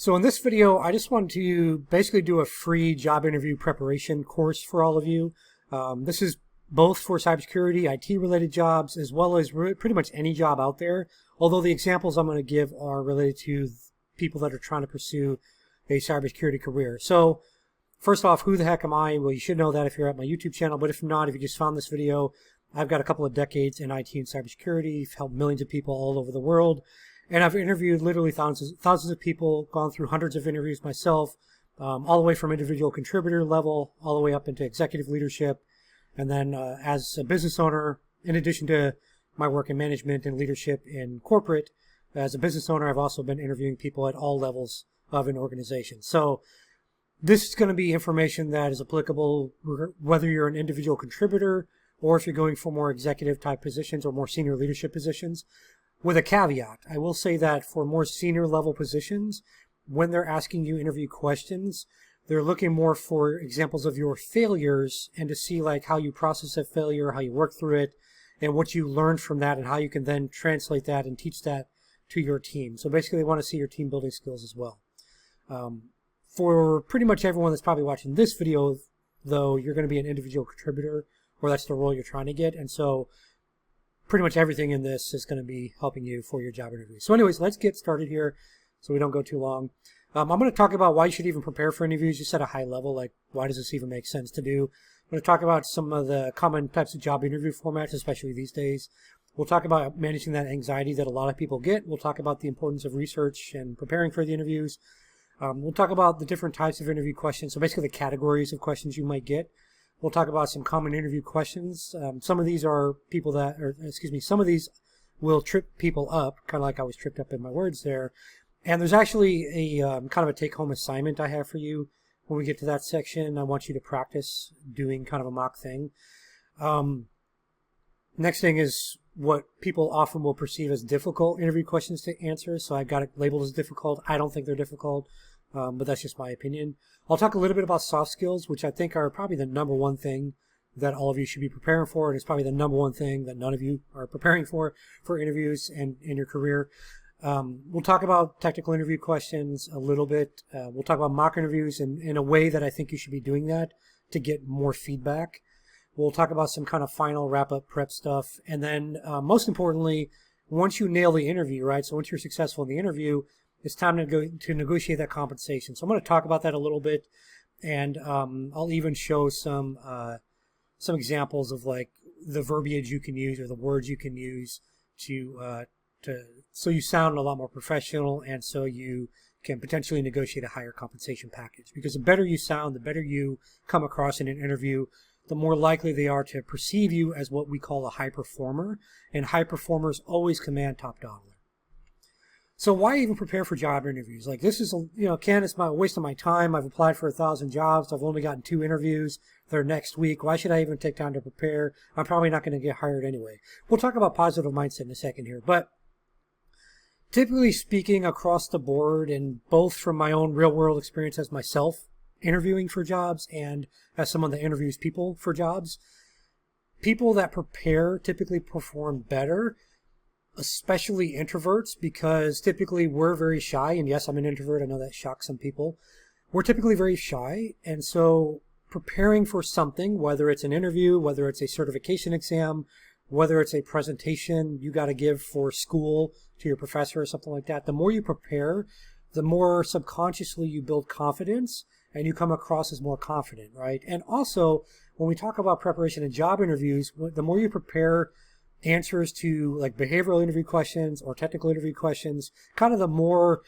So in this video, I just wanted to basically do a free job interview preparation course for all of you. This is both for cybersecurity, IT-related jobs, as well as pretty much any job out there, although the examples I'm going to give are related to people that are trying to pursue a cybersecurity career. So first off, who the heck am I? Well, you should know that if you're at my YouTube channel, but if not, if you just found this video, I've got a couple of decades in IT and cybersecurity, helped millions of people all over the world. And I've interviewed literally thousands of people, gone through hundreds of interviews myself, all the way from individual contributor level, all the way up into executive leadership. And then as a business owner, in addition to my work in management and leadership in corporate, as a business owner, I've also been interviewing people at all levels of an organization. So this is going to be information that is applicable whether you're an individual contributor or if you're going for more executive type positions or more senior leadership positions. With a caveat, I will say that for more senior level positions, when they're asking you interview questions, they're looking more for examples of your failures and to see like how you process a failure, how you work through it, and what you learned from that and how you can then translate that and teach that to your team. So basically they want to see your team building skills as well. For pretty much everyone that's probably watching this video, though, you're going to be an individual contributor, or that's the role you're trying to get. And so pretty much everything in this is going to be helping you for your job interview. So anyways, let's get started here so we don't go too long. I'm going to talk about why you should even prepare for interviews just at a high level, like why does this even make sense to do. I'm going to talk about some of the common types of job interview formats, especially these days. We'll talk about managing that anxiety that a lot of people get. We'll talk about the importance of research and preparing for the interviews. We'll talk about the different types of interview questions, so basically the categories of questions you might get. We'll talk about some common interview questions. Some of these are some of these will trip people up, kind of like I was tripped up in my words there. And there's actually a kind of a take-home assignment I have for you when we get to that section. I want you to practice doing kind of a mock thing. Next thing is what people often will perceive as difficult interview questions to answer. So I got it labeled as difficult. I don't think they're difficult, but that's just my opinion. I'll talk a little bit about soft skills, which I think are probably the number one thing that all of you should be preparing for. And it's probably the number one thing that none of you are preparing for interviews and in your career. We'll talk about technical interview questions a little bit. We'll talk about mock interviews in a way that I think you should be doing that to get more feedback. We'll talk about some kind of final wrap-up prep stuff. And then most importantly, once you nail the interview, right? So once you're successful in the interview, it's time to go to negotiate that compensation. So I'm going to talk about that a little bit. And I'll even show some examples of like the verbiage you can use or the words you can use so you sound a lot more professional and so you can potentially negotiate a higher compensation package. Because the better you sound, the better you come across in an interview, the more likely they are to perceive you as what we call a high performer. And high performers always command top dollar. So why even prepare for job interviews? Like this is, Ken, it's a waste of my time. I've applied for 1,000 jobs. I've only gotten 2 interviews. They're next week. Why should I even take time to prepare? I'm probably not going to get hired anyway. We'll talk about positive mindset in a second here. But typically speaking, across the board, and both from my own real world experience as myself interviewing for jobs and as someone that interviews people for jobs, people that prepare typically perform better, especially introverts, because typically we're very shy. And yes, I'm an introvert. I know that shocks some people. We're typically very shy. And so preparing for something, whether it's an interview, whether it's a certification exam, whether it's a presentation you got to give for school to your professor or something like that, the more you prepare, the more subconsciously you build confidence and you come across as more confident, right? And also, when we talk about preparation in job interviews, the more you prepare answers to like behavioral interview questions or technical interview questions, kind of the more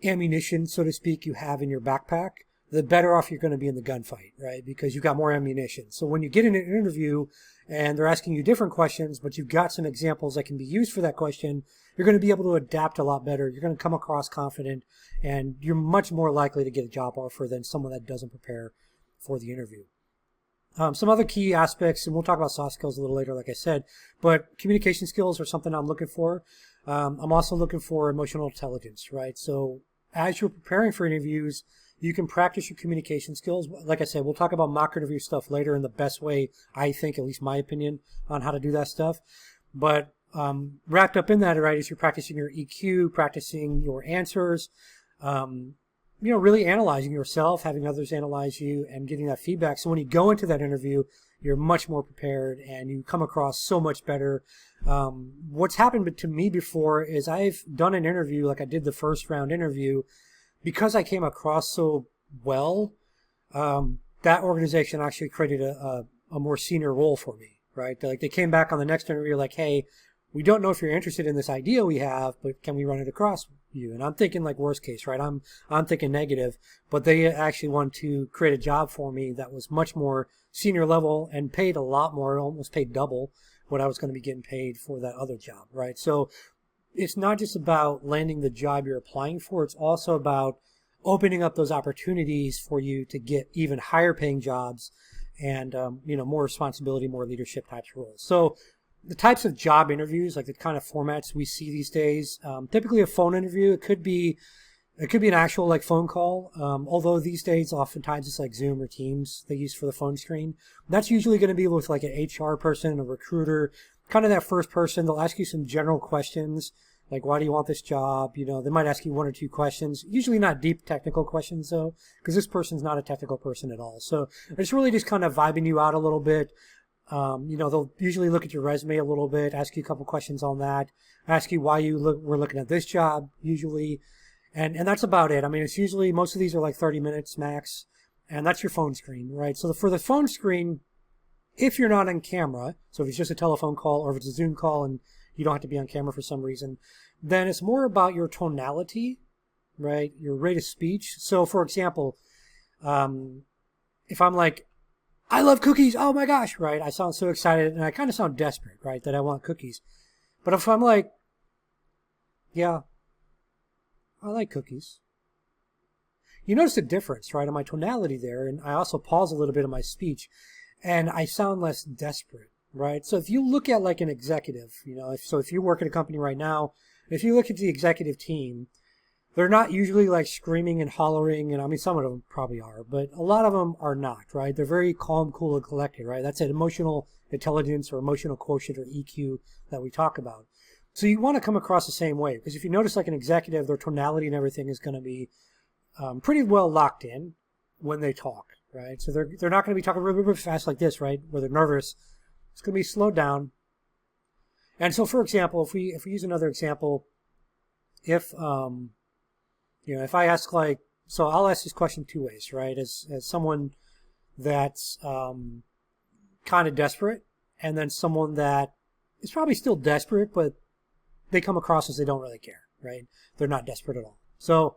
ammunition, so to speak, you have in your backpack, the better off you're going to be in the gunfight, right? Because you've got more ammunition. So when you get in an interview and they're asking you different questions, but you've got some examples that can be used for that question, you're going to be able to adapt a lot better. You're going to come across confident, and you're much more likely to get a job offer than someone that doesn't prepare for the interview. Some other key aspects, and we'll talk about soft skills a little later, like I said, but communication skills are something I'm looking for. I'm also looking for emotional intelligence, right? So as you're preparing for interviews, you can practice your communication skills. Like I said, we'll talk about mock interview stuff later in the best way, I think, at least my opinion, on how to do that stuff. But wrapped up in that, right, is you're practicing your EQ, practicing your answers, really analyzing yourself, having others analyze you, and getting that feedback. So when you go into that interview, you're much more prepared and you come across so much better. What's happened to me before is I've done an interview, like I did the first round interview, because I came across so well. That organization actually created a more senior role for me, right? They came back on the next interview like, hey, we don't know if you're interested in this idea we have, but can we run it across you? And I'm thinking like worst case, right? I'm thinking negative, but they actually want to create a job for me that was much more senior level and paid a lot more, almost paid double what I was going to be getting paid for that other job, right? So it's not just about landing the job you're applying for. It's also about opening up those opportunities for you to get even higher paying jobs and, more responsibility, more leadership types of roles. So the types of job interviews, like the kind of formats we see these days, typically a phone interview. It could be an actual like phone call. Although these days, oftentimes it's like Zoom or Teams they use for the phone screen. That's usually going to be with like an HR person, a recruiter, kind of that first person. They'll ask you some general questions like, why do you want this job? They might ask you one or two questions, usually not deep technical questions though, because this person's not a technical person at all. So it's really just kind of vibing you out a little bit. They'll usually look at your resume a little bit, ask you a couple questions on that, ask you why we're looking at this job usually. And that's about it. I mean, it's usually, most of these are like 30 minutes max, and that's your phone screen, right? So for the phone screen, if you're not on camera, so if it's just a telephone call or if it's a Zoom call and you don't have to be on camera for some reason, then it's more about your tonality, right? Your rate of speech. So for example, if I'm like, I love cookies, oh my gosh, right? I sound so excited and I kind of sound desperate, right? That I want cookies. But if I'm like, yeah, I like cookies. You notice the difference, right, in my tonality there, and I also pause a little bit in my speech, and I sound less desperate, right? So if you look at like an executive, if you work at a company right now, if you look at the executive team, they're not usually like screaming and hollering, and I mean, some of them probably are, but a lot of them are not, right? They're very calm, cool, and collected, right? That's an emotional intelligence or emotional quotient or EQ that we talk about. So you want to come across the same way, because if you notice like an executive, their tonality and everything is going to be pretty well locked in when they talk, right? So they're not going to be talking really, really fast like this, right? Where they're nervous. It's going to be slowed down. And so, for example, if we use another example, if I ask like, so I'll ask this question two ways, right? As someone that's kind of desperate, and then someone that is probably still desperate, but they come across as they don't really care, right? They're not desperate at all. So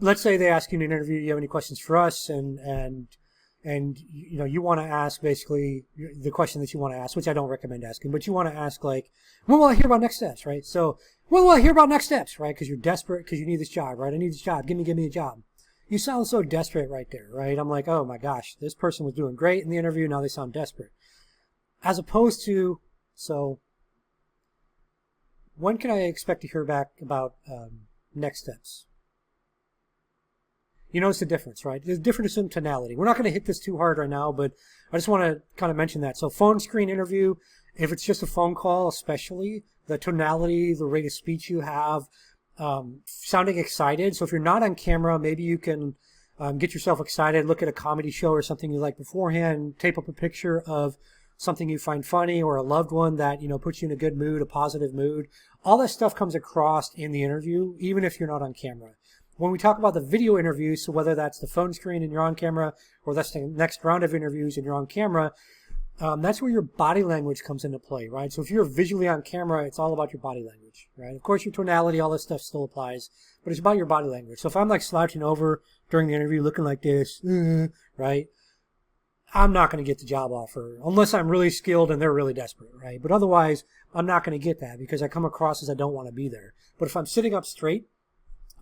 let's say they ask you in an interview, you have any questions for us, and you want to ask basically the question that you want to ask, which I don't recommend asking, but you want to ask like, when will I hear about next steps, right? So when will I hear about next steps, right? Because you're desperate, because you need this job, right? I need this job. Give me a job. You sound so desperate right there, right? I'm like, oh my gosh, this person was doing great in the interview. Now they sound desperate. As opposed to, so when can I expect to hear back about next steps? You notice the difference, right? There's a difference in tonality. We're not going to hit this too hard right now, but I just want to kind of mention that. So phone screen interview, if it's just a phone call especially, the tonality, the rate of speech you have, sounding excited. So if you're not on camera, maybe you can get yourself excited, look at a comedy show or something you like beforehand, tape up a picture of something you find funny or a loved one that, puts you in a good mood, a positive mood. All that stuff comes across in the interview, even if you're not on camera. When we talk about the video interviews, so whether that's the phone screen and you're on camera, or that's the next round of interviews and you're on camera, that's where your body language comes into play, right? So if you're visually on camera, it's all about your body language, right? Of course, your tonality, all this stuff still applies, but it's about your body language. So if I'm like slouching over during the interview looking like this, right, I'm not going to get the job offer unless I'm really skilled and they're really desperate, right? But otherwise, I'm not going to get that because I come across as I don't want to be there. But if I'm sitting up straight,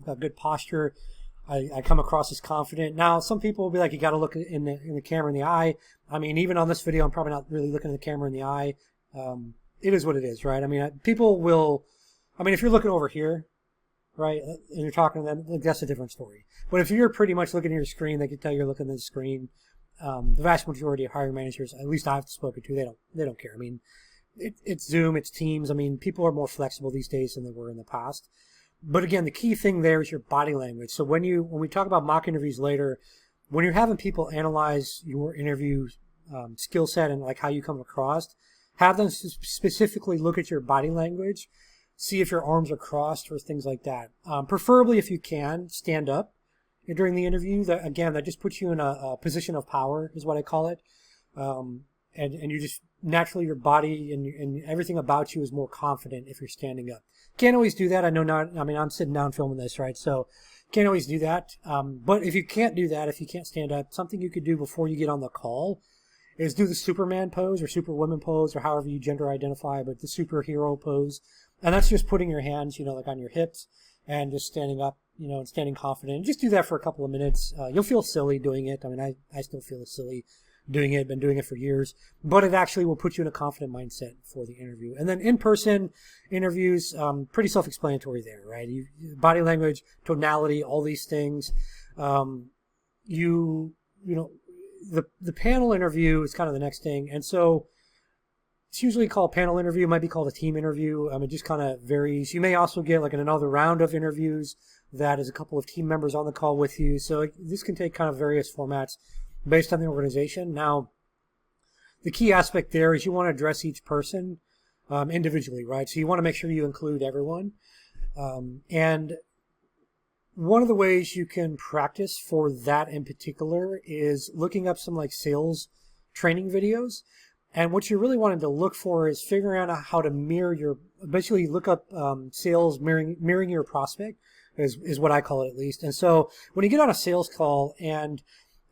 I've got good posture, I come across as confident. Now, some people will be like, you got to look in the camera in the eye. I mean, even on this video, I'm probably not really looking at the camera in the eye. It is what it is, right? I mean, people will, if you're looking over here, right, and you're talking to them, that's a different story. But if you're pretty much looking at your screen, they can tell you're looking at the screen. The vast majority of hiring managers, at least I've spoken to, they don't care. I mean, it's Zoom, it's Teams. I mean, people are more flexible these days than they were in the past. But again, the key thing there is your body language. So when we talk about mock interviews later, when you're having people analyze your interview skill set and like how you come across, have them specifically look at your body language, see if your arms are crossed or things like that. Preferably, if you can, stand up during the interview. That just puts you in a position of power, is what I call it. And you just naturally, your body and everything about you is more confident if you're standing up. Can't always do that. I know not. I mean, I'm sitting down filming this, right? So can't always do that. But if you can't do that, if you can't stand up, something you could do before you get on the call is do the Superman pose or Superwoman pose or however you gender identify, but the superhero pose. And that's just putting your hands, like on your hips and just standing up, and standing confident. And just do that for a couple of minutes. You'll feel silly doing it. I mean, I still feel silly doing it, been doing it for years, but it actually will put you in a confident mindset for the interview. And then in-person interviews, pretty self-explanatory there, right? Body language, tonality, all these things. The panel interview is kind of the next thing. And so it's usually called panel interview. It might be called a team interview. It just kind of varies. You may also get like another round of interviews that is a couple of team members on the call with you. So this can take kind of various formats based on the organization. Now, the key aspect there is you want to address each person individually, right? So you want to make sure you include everyone. And one of the ways you can practice for that in particular is looking up some like sales training videos. And what you're really wanting to look for is figuring out how to basically look up sales mirroring your prospect is what I call it at least. And so when you get on a sales call and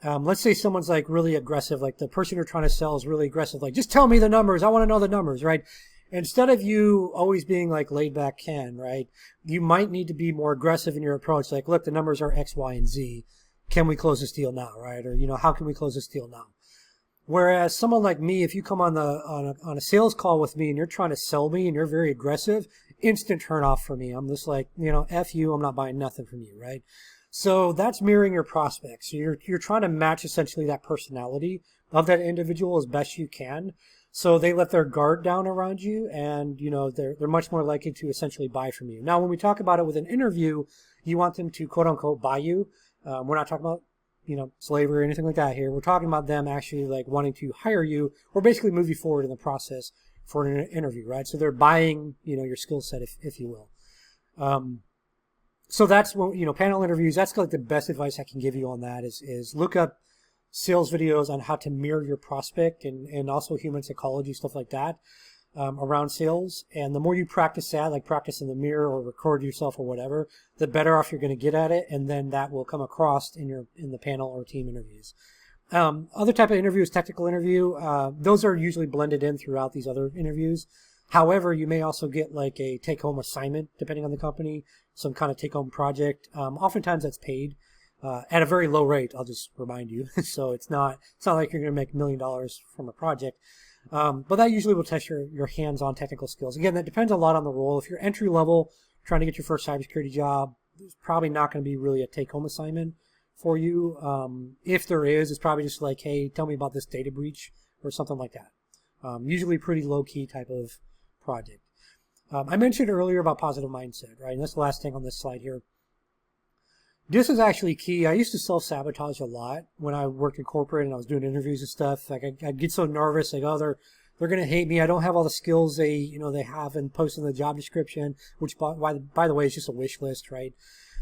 let's say someone's like really aggressive, like the person you're trying to sell is really aggressive, like just tell me the numbers, I want to know the numbers, right? Instead of you always being like laid back Ken, right? You might need to be more aggressive in your approach. Like, look, the numbers are X, Y, and Z. Can we close this deal now, right? Or, how can we close this deal now? Whereas someone like me, if you come on a sales call with me and you're trying to sell me and you're very aggressive, instant turn off for me. I'm just like, F you, I'm not buying nothing from you, right? So that's mirroring your prospects. So you're trying to match essentially that personality of that individual as best you can. So they let their guard down around you and, they're much more likely to essentially buy from you. Now, when we talk about it with an interview, you want them to quote unquote buy you. We're not talking about, slavery or anything like that here. We're talking about them actually like wanting to hire you or basically move you forward in the process for an interview, right? So they're buying, your skill set, if you will. So that's when, panel interviews, that's like the best advice I can give you on that is look up sales videos on how to mirror your prospect and also human psychology, stuff like that, around sales. And the more you practice that, like practice in the mirror or record yourself or whatever, the better off you're going to get at it. And then that will come across in the panel or team interviews. Other type of interview is technical interview. Those are usually blended in throughout these other interviews. However, you may also get like a take-home assignment, depending on the company, some kind of take-home project. Oftentimes that's paid at a very low rate, I'll just remind you. So it's not like you're going to make $1 million from a project. But that usually will test your hands-on technical skills. Again, that depends a lot on the role. If you're entry level, trying to get your first cybersecurity job, there's probably not going to be really a take-home assignment for you. If there is, it's probably just like, hey, tell me about this data breach or something like that. Usually pretty low-key type of project. I mentioned earlier about positive mindset, right? And that's the last thing on this slide here. This is actually key. I used to self-sabotage a lot when I worked in corporate and I was doing interviews and stuff. Like I'd get so nervous, like, oh, they're going to hate me. I don't have all the skills they have and post in the job description, which by the way is just a wish list, right?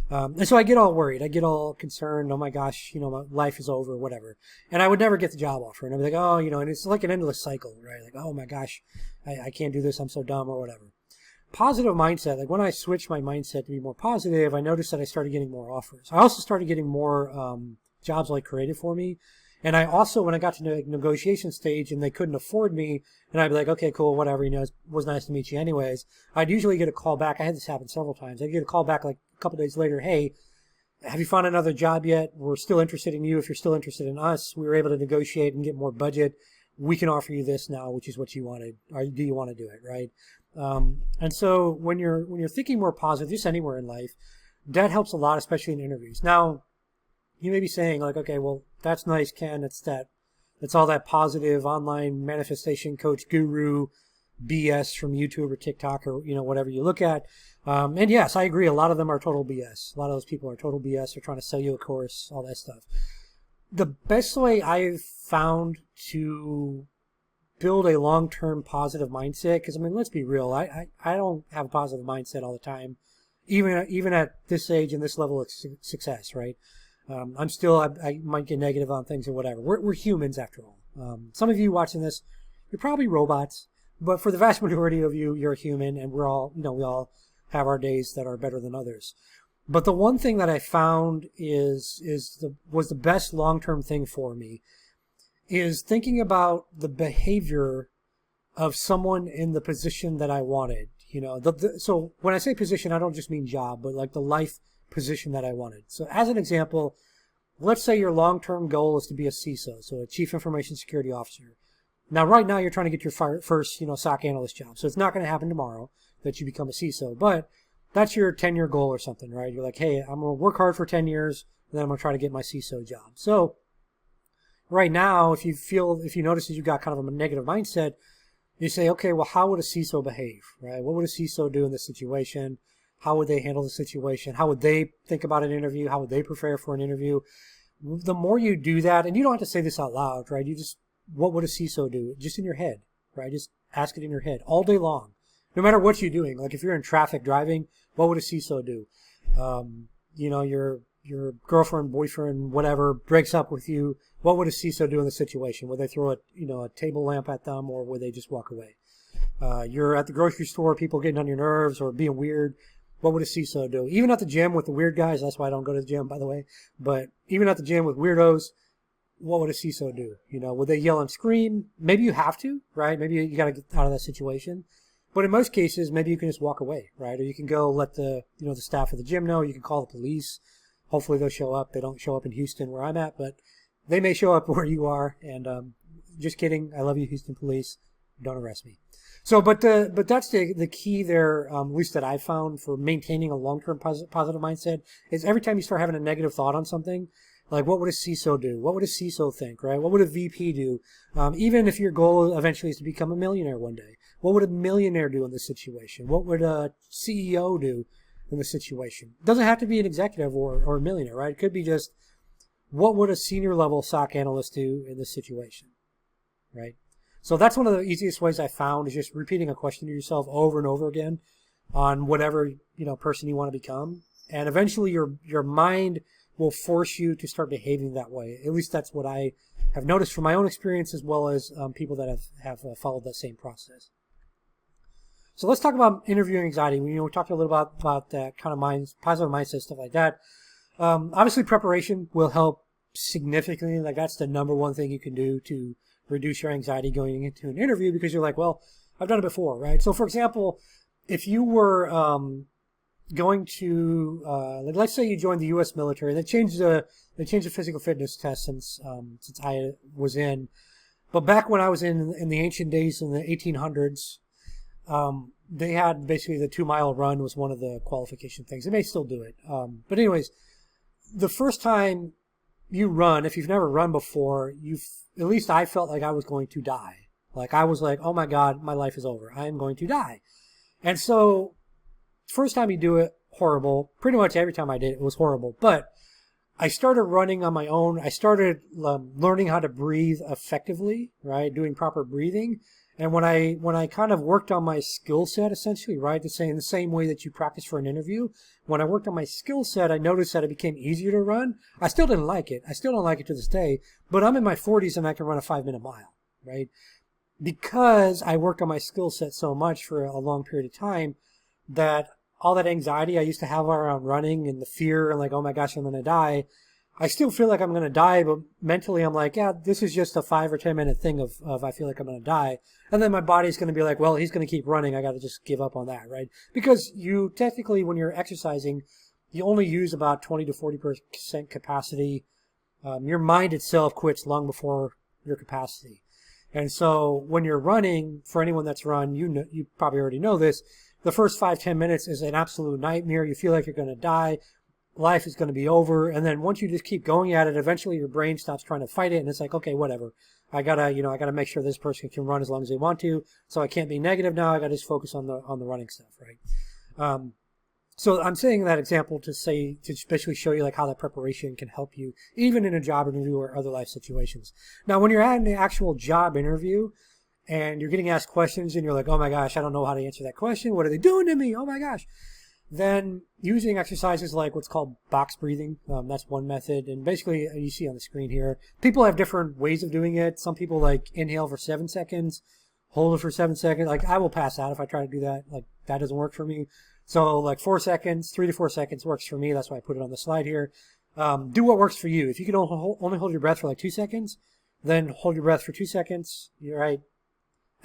And so I get all worried. I get all concerned. Oh my gosh, my life is over, whatever. And I would never get the job offer. And I'd be like, oh, and it's like an endless cycle, right? Like, oh my gosh, I can't do this. I'm so dumb or whatever. Positive mindset, like when I switched my mindset to be more positive, I noticed that I started getting more offers. I also started getting more jobs like created for me. And I also, when I got to the negotiation stage and they couldn't afford me, and I'd be like, okay, cool, whatever, it was nice to meet you anyways. I'd usually get a call back. I had this happen several times. I'd get a call back like a couple days later, hey, have you found another job yet? We're still interested in you. If you're still interested in us, we were able to negotiate and get more budget. We can offer you this now, which is what you wanted. Or do you want to do it, right? And so when you're thinking more positive, just anywhere in life, that helps a lot, especially in interviews. Now, you may be saying like, okay, well, that's nice, Ken. It's all that positive online manifestation coach guru, BS from YouTube or TikTok or, whatever you look at. And yes, I agree. A lot of them are total BS. A lot of those people are total BS. They're trying to sell you a course, all that stuff. The best way I've found to build a long-term positive mindset, because let's be real, I don't have a positive mindset all the time, even at this age and this level of success, right? I'm still, I might get negative on things or whatever. We're humans after all. Some of you watching this, you're probably robots, but for the vast majority of you, you're a human, and we all have our days that are better than others. But the one thing that I found was the best long-term thing for me is thinking about the behavior of someone in the position that I wanted. So when I say position, I don't just mean job, but like the life position that I wanted. So as an example, let's say your long-term goal is to be a CISO, so a Chief Information Security Officer. Now, right now, you're trying to get your first, SOC analyst job. So it's not going to happen tomorrow that you become a CISO, but that's your 10-year goal or something, right? You're like, hey, I'm going to work hard for 10 years, and then I'm going to try to get my CISO job. So right now, if you notice that you've got kind of a negative mindset, you say, okay, well, how would a CISO behave, right? What would a CISO do in this situation? How would they handle the situation? How would they think about an interview? How would they prepare for an interview? The more you do that, and you don't have to say this out loud, right? What would a CISO do? Just in your head, right? Just ask it in your head all day long. No matter what you're doing. Like if you're in traffic driving, what would a CISO do? Your girlfriend, boyfriend, whatever, breaks up with you. What would a CISO do in the situation? Would they throw a table lamp at them, or would they just walk away? You're at the grocery store, people getting on your nerves or being weird. What would a CISO do? Even at the gym with the weird guys, that's why I don't go to the gym, by the way. But even at the gym with weirdos, what would a CISO do? Would they yell and scream? Maybe you have to, right? Maybe you got to get out of that situation. But in most cases, maybe you can just walk away, right? Or you can go let the staff of the gym know. You can call the police. Hopefully they'll show up. They don't show up in Houston where I'm at, but they may show up where you are. And just kidding. I love you, Houston police. Don't arrest me. So, but that's the key there, at least that I've found for maintaining a long-term positive mindset, is every time you start having a negative thought on something, like what would a CISO do? What would a CISO think, right? What would a VP do? Even if your goal eventually is to become a millionaire one day, what would a millionaire do in this situation? What would a CEO do in this situation? It doesn't have to be an executive or a millionaire, right? It could be just, what would a senior level SOC analyst do in this situation, right? So that's one of the easiest ways I found, is just repeating a question to yourself over and over again on whatever, person you want to become. And eventually your mind will force you to start behaving that way. At least that's what I have noticed from my own experience, as well as people that have followed that same process. So let's talk about interviewing anxiety. We talked a little about that kind of positive mindset, stuff like that. Obviously, preparation will help significantly. Like that's the number one thing you can do to reduce your anxiety going into an interview, because you're like, well, I've done it before, right? So for example, if you were going to, let's say you joined the U.S. military, they changed the physical fitness test since I was in, but back when I was in the ancient days in the 1800s, they had basically the 2-mile run was one of the qualification things. They may still do it, but anyways, the first time you run, if you've never run before, at least I felt like I was going to die. Like I was like, oh my God, my life is over. I am going to die. And so first time you do it, horrible. Pretty much every time I did it, it was horrible. But I started running on my own. I started learning how to breathe effectively, right? Doing proper breathing. And when I kind of worked on my skill set, essentially, right, in the same way that you practice for an interview, when I worked on my skill set, I noticed that it became easier to run. I still didn't like it. I still don't like it to this day, but I'm in my 40s and I can run a 5-minute mile, right? Because I worked on my skill set so much for a long period of time, that all that anxiety I used to have around running and the fear and like, oh my gosh, I'm going to die, I still feel like I'm going to die, but mentally I'm like, yeah, this is just a 5 or 10 minute thing of I feel like I'm going to die. And then my body's going to be like, well, he's going to keep running. I got to just give up on that, right? Because you technically, when you're exercising, you only use about 20 to 40% capacity. Your mind itself quits long before your capacity. And so when you're running, for anyone that's run, you probably already know this, the first 5-10 minutes is an absolute nightmare. You feel like you're going to die. life is going to be over. And then once you just keep going at it, eventually your brain stops trying to fight it. And it's like, okay, whatever. I gotta make sure this person can run as long as they want to. So I can't be negative now. I gotta just focus on the running stuff, right? So I'm saying that example to especially show you like how that preparation can help you even in a job interview or other life situations. Now, when you're at an actual job interview and you're getting asked questions and you're like, oh my gosh, I don't know how to answer that question. What are they doing to me? Oh my gosh. Then using exercises like what's called box breathing, that's one method. And basically, you see on the screen here, people have different ways of doing it. Some people like inhale for 7 seconds, hold it for 7 seconds. Like I will pass out if I try to do that. Like that doesn't work for me. So like 4 seconds, 3 to 4 seconds works for me. That's why I put it on the slide here. Do what works for you. If you can only hold your breath for like 2 seconds, then hold your breath for 2 seconds. You're right.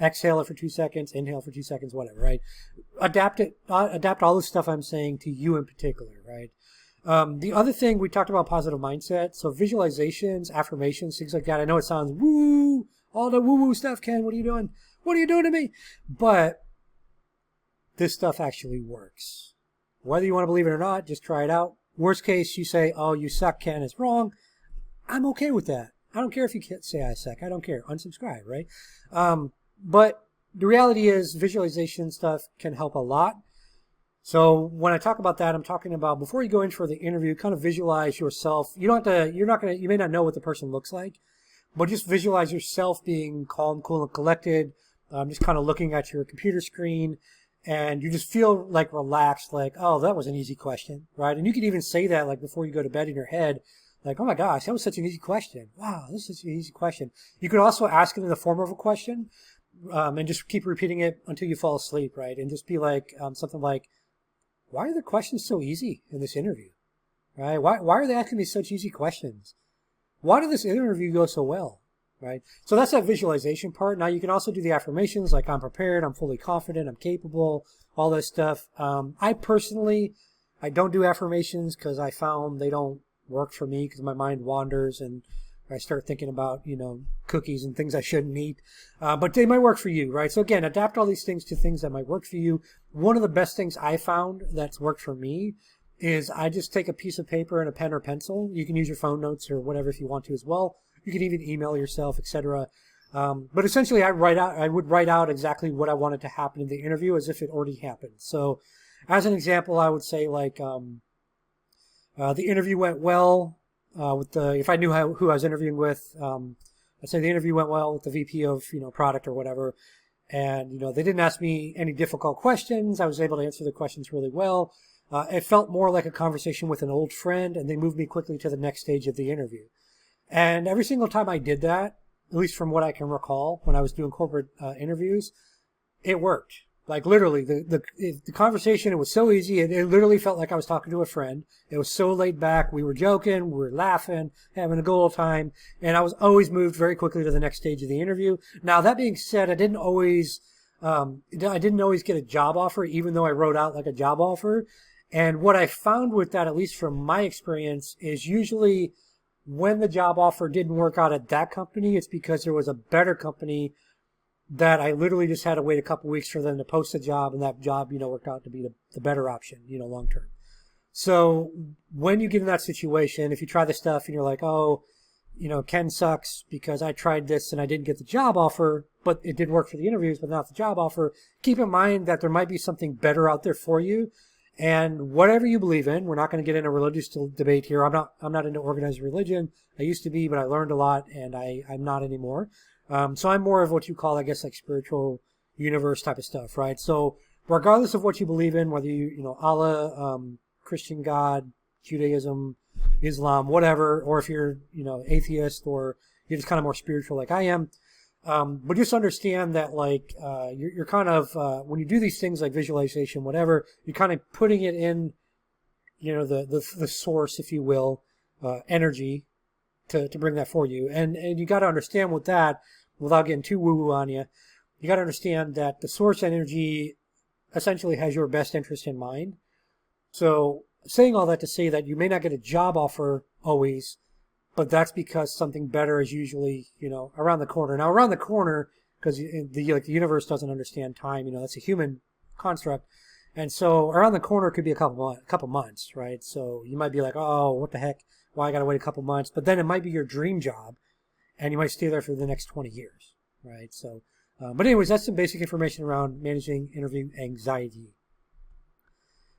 Exhale it for 2 seconds, inhale for 2 seconds, whatever, right? Adapt all the stuff I'm saying to you in particular, right? The other thing, we talked about positive mindset. So visualizations, affirmations, things like that. I know it sounds woo, all the woo-woo stuff, Ken. What are you doing? What are you doing to me? But this stuff actually works. Whether you want to believe it or not, just try it out. Worst case, you say, oh, you suck, Ken, it's wrong. I'm okay with that. I don't care if you say I suck. I don't care. Unsubscribe, right? But the reality is visualization stuff can help a lot. So when I talk about that, I'm talking about before you go in for the interview, kind of visualize yourself. You may not know what the person looks like, but just visualize yourself being calm, cool, and collected. Just kind of looking at your computer screen, and you just feel like relaxed, like, oh, that was an easy question, right? And you could even say that like before you go to bed in your head, like, oh my gosh, that was such an easy question. Wow, this is such an easy question. You could also ask it in the form of a question. And just keep repeating it until you fall asleep, right? And just be like something like, why are the questions so easy in this interview, right? Why are they asking me such easy questions? Why did this interview go so well, right? So that's that visualization part. Now you can also do the affirmations like I'm prepared, I'm fully confident, I'm capable, all this stuff. I don't do affirmations because I found they don't work for me because my mind wanders and I start thinking about, cookies and things I shouldn't eat. But they might work for you, right? So again, adapt all these things to things that might work for you. One of the best things I found that's worked for me is I just take a piece of paper and a pen or pencil. You can use your phone notes or whatever if you want to as well. You can even email yourself, etc. But essentially, I would write out exactly what I wanted to happen in the interview as if it already happened. So as an example, I would say like the interview went well. If I knew who I was interviewing with, I'd say the interview went well with the VP of, product or whatever. And, they didn't ask me any difficult questions. I was able to answer the questions really well. It felt more like a conversation with an old friend, and they moved me quickly to the next stage of the interview. And every single time I did that, at least from what I can recall when I was doing corporate interviews, it worked. Like literally, the conversation, it was so easy. It literally felt like I was talking to a friend. It was so laid back. We were joking, we were laughing, having a good old time. And I was always moved very quickly to the next stage of the interview. Now, that being said, I didn't always get a job offer, even though I wrote out like a job offer. And what I found with that, at least from my experience, is usually when the job offer didn't work out at that company, it's because there was a better company that I literally just had to wait a couple weeks for them to post a job, and that job, worked out to be the better option, long term. So when you get in that situation, if you try this stuff and you're like, oh, Ken sucks because I tried this and I didn't get the job offer, but it did work for the interviews, but not the job offer, keep in mind that there might be something better out there for you. And whatever you believe in, we're not going to get into a religious debate here. I'm not into organized religion. I used to be, but I learned a lot, and I'm not anymore. So I'm more of what you call, I guess, like spiritual universe type of stuff, right? So regardless of what you believe in, whether Allah, Christian God, Judaism, Islam, whatever, or if you're, atheist or you're just kind of more spiritual like I am, but just understand that like you're kind of when you do these things like visualization, whatever, you're kind of putting it in, the source, if you will, energy to bring that for you. And you got to understand with that, without getting too woo-woo on you, you got to understand that the source energy essentially has your best interest in mind. So saying all that to say that you may not get a job offer always, but that's because something better is usually, around the corner. Now, around the corner, because the universe doesn't understand time, that's a human construct. And so around the corner could be a couple months, right? So you might be like, oh, what the heck? Why I got to wait a couple months? But then it might be your dream job, and you might stay there for the next 20 years, right? So, but anyways, that's some basic information around managing interview anxiety.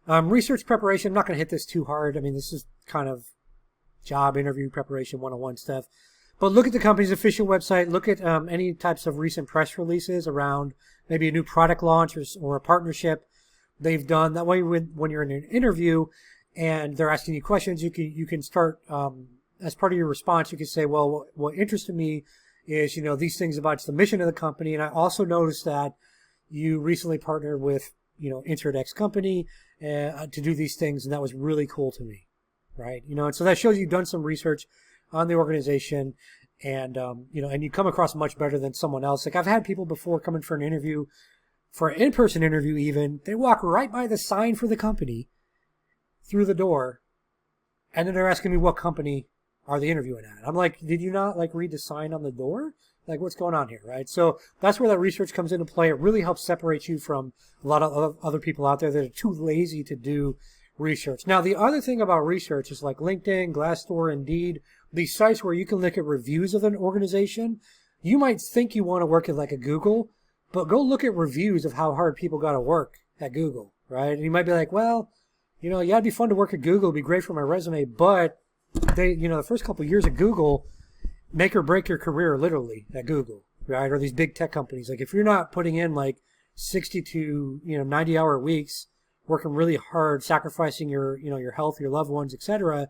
Research preparation, I'm not going to hit this too hard. I mean, this is kind of job interview preparation 101 stuff. But look at the company's official website. Look at any types of recent press releases around maybe a new product launch or a partnership they've done. That way, when you're in an interview and they're asking you questions, you can start, as part of your response, you can say, well, what interested me is, these things about the mission of the company. And I also noticed that you recently partnered with, insert X company to do these things. And that was really cool to me, right? And so that shows you've done some research on the organization, and and you come across much better than someone else. Like I've had people before coming for an interview, for an in-person interview even, they walk right by the sign for the company through the door, and then they're asking me what company are they interviewing at. I'm like, did you not read the sign on the door? Like, what's going on here, right? So that's where that research comes into play. It really helps separate you from a lot of other people out there that are too lazy to do research. Now, the other thing about research is like LinkedIn, Glassdoor, Indeed, these sites where you can look at reviews of an organization. You might think you want to work at like a Google, but go look at reviews of how hard people got to work at Google, right? And you might be like, well, yeah, it'd be fun to work at Google. It'd be great for my resume, but the first couple of years at Google make or break your career literally at Google, right? Or these big tech companies. Like if you're not putting in like 60 to 90-hour weeks, working really hard, sacrificing your health, your loved ones, etc.,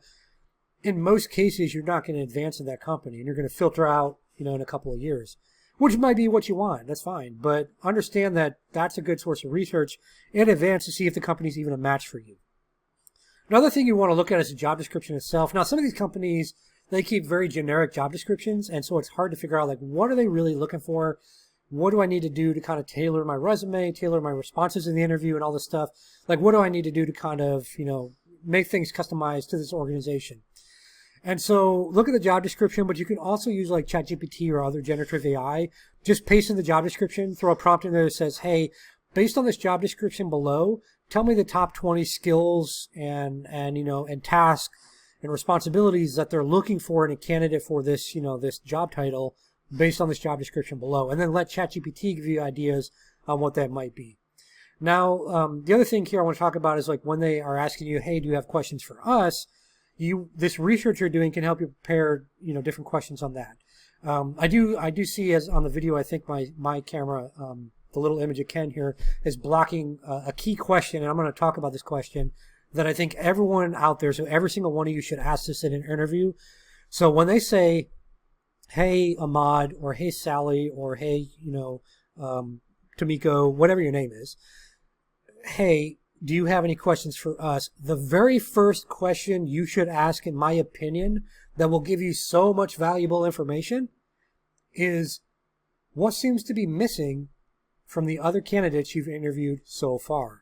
in most cases you're not going to advance in that company, and you're going to filter out in a couple of years, which might be what you want. That's fine, but understand that that's a good source of research in advance to see if the company's even a match for you. Another thing you want to look at is the job description itself. Now, some of these companies, they keep very generic job descriptions, and so it's hard to figure out what are they really looking for? What do I need to do to kind of tailor my resume, tailor my responses in the interview and all this stuff? What do I need to do to kind of, make things customized to this organization? And so look at the job description, but you can also use like ChatGPT or other generative AI. Just paste in the job description, throw a prompt in there that says, hey, based on this job description below, tell me the top 20 skills and tasks and responsibilities that they're looking for in a candidate for this, this job title based on this job description below. And then let ChatGPT give you ideas on what that might be. Now, the other thing here I want to talk about is when they are asking you, hey, do you have questions for us? This research you're doing can help you prepare, different questions on that. I do see, as on the video, I think my camera, the little image of Ken here is blocking a key question, and I'm going to talk about this question that I think everyone out there, so every single one of you should ask this in an interview. So when they say, hey, Ahmad, or hey, Sally, or hey, Tomiko, whatever your name is, hey, do you have any questions for us? The very first question you should ask, in my opinion, that will give you so much valuable information is, what seems to be missing from the other candidates you've interviewed so far?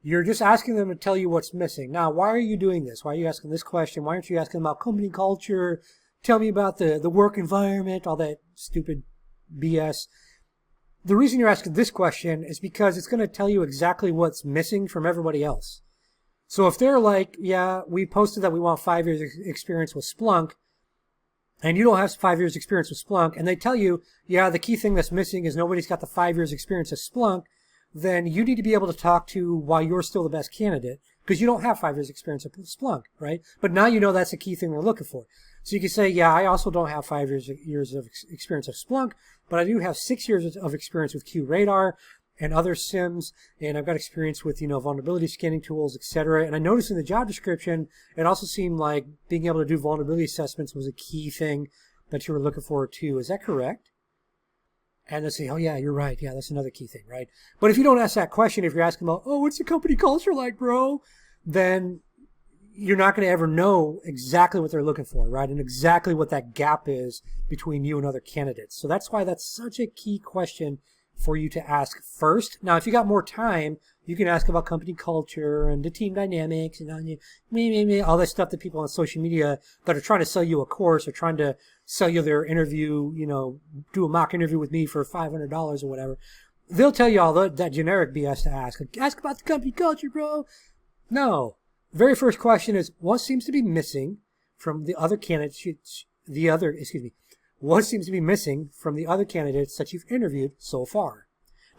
You're just asking them to tell you what's missing. Now, why are you doing this? Why are you asking this question? Why aren't you asking about company culture? Tell me about the work environment, all that stupid BS. The reason you're asking this question is because it's going to tell you exactly what's missing from everybody else. So if they're like, yeah, we posted that we want 5 years experience with Splunk, and you don't have 5 years experience with Splunk, and they tell you, yeah, the key thing that's missing is nobody's got the 5 years experience with Splunk, then you need to be able to talk to why you're still the best candidate, because you don't have 5 years experience with Splunk, right? But now you know that's the key thing they're looking for. So you can say, yeah, I also don't have 5 years of experience of Splunk, but I do have 6 years of experience with QRadar and other SIMs, and I've got experience with, vulnerability scanning tools, etc. And I noticed in the job description, it also seemed like being able to do vulnerability assessments was a key thing that you were looking for too. Is that correct? And they say, oh yeah, you're right. Yeah, that's another key thing, right? But if you don't ask that question, if you're asking about, oh, what's the company culture like, bro? Then you're not going to ever know exactly what they're looking for, right? And exactly what that gap is between you and other candidates. So that's why that's such a key question for you to ask first. Now, if you got more time, you can ask about company culture and the team dynamics and all that stuff that people on social media that are trying to sell you a course or trying to sell you their interview, do a mock interview with me for $500 or whatever. they'll tell you all that generic BS to ask. Like, ask about the company culture, bro. No. Very first question is, what seems to be missing from the other candidates, what seems to be missing from the other candidates that you've interviewed so far?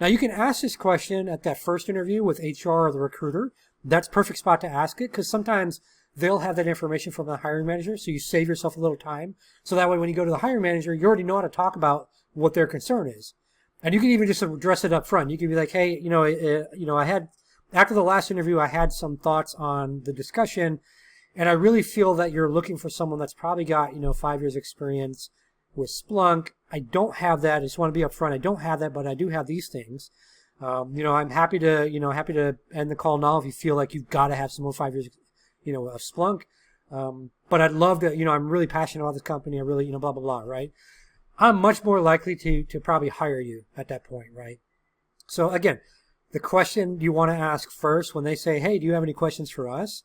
Now, you can ask this question at that first interview with HR or the recruiter. That's a perfect spot to ask it, because sometimes they'll have that information from the hiring manager, so you save yourself a little time. So that way when you go to the hiring manager, you already know how to talk about what their concern is. And you can even just address it up front. You can be like, hey, I had, after the last interview, I had some thoughts on the discussion, and I really feel that you're looking for someone that's probably got, 5 years experience with Splunk. I don't have that. I just want to be upfront. I don't have that, but I do have these things. I'm happy to end the call now if you feel like you've got to have some more 5 years, of Splunk. But I'd love to, I'm really passionate about this company. I really, blah, blah, blah, right? I'm much more likely to probably hire you at that point, right? So again, the question you want to ask first when they say, hey, do you have any questions for us?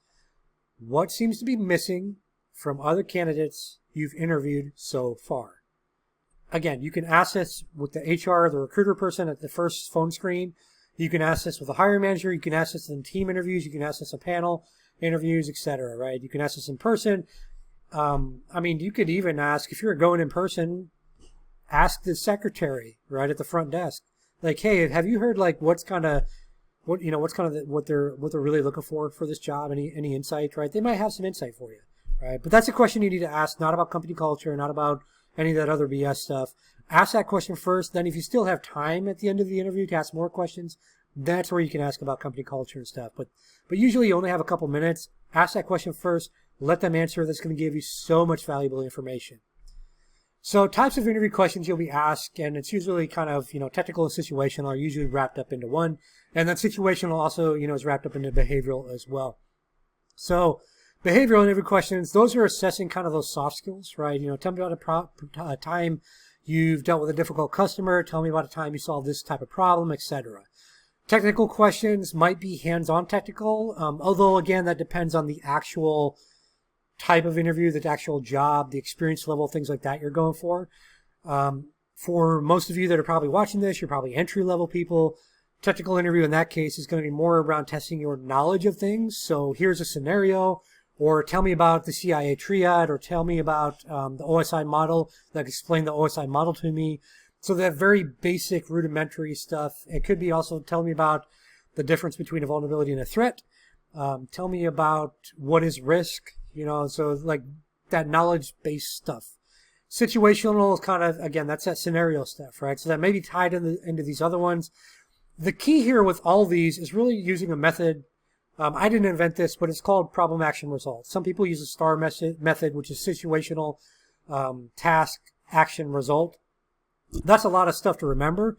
What seems to be missing from other candidates you've interviewed so far? Again, you can ask this with the HR or the recruiter person at the first phone screen. You can ask this with a hiring manager. You can ask this in team interviews. You can ask this in panel interviews, etc., right? You can ask this in person. You could even ask, if you're going in person, ask the secretary right at the front desk, like, hey, have you heard what they're really looking for this job? Any insight, right? They might have some insight for you, right? But that's a question you need to ask, not about company culture, not about any of that other BS stuff. Ask that question first. Then if you still have time at the end of the interview to ask more questions, that's where you can ask about company culture and stuff. But usually you only have a couple minutes. Ask that question first. Let them answer. That's going to give you so much valuable information. So types of interview questions you'll be asked, and it's usually kind of, technical and situational are usually wrapped up into one. And then situational also, is wrapped up into behavioral as well. So behavioral interview questions, those are assessing kind of those soft skills, right? Tell me about a time you've dealt with a difficult customer. Tell me about a time you solved this type of problem, etc. Technical questions might be hands-on technical, although, again, that depends on the actual type of interview, the actual job, the experience level, things like that you're going for. For most of you that are probably watching this, you're probably entry-level people. Technical interview in that case is going to be more around testing your knowledge of things. So here's a scenario, or tell me about the CIA triad, or tell me about the OSI model, explain the OSI model to me. So that very basic rudimentary stuff. It could be also tell me about the difference between a vulnerability and a threat. Tell me about what is risk, so like that knowledge-based stuff. Situational is kind of, again, that's that scenario stuff, right? So that may be tied into these other ones. The key here with all these is really using a method. I didn't invent this, but it's called problem action result. Some people use a STAR method, which is situational, task, action, result. That's a lot of stuff to remember.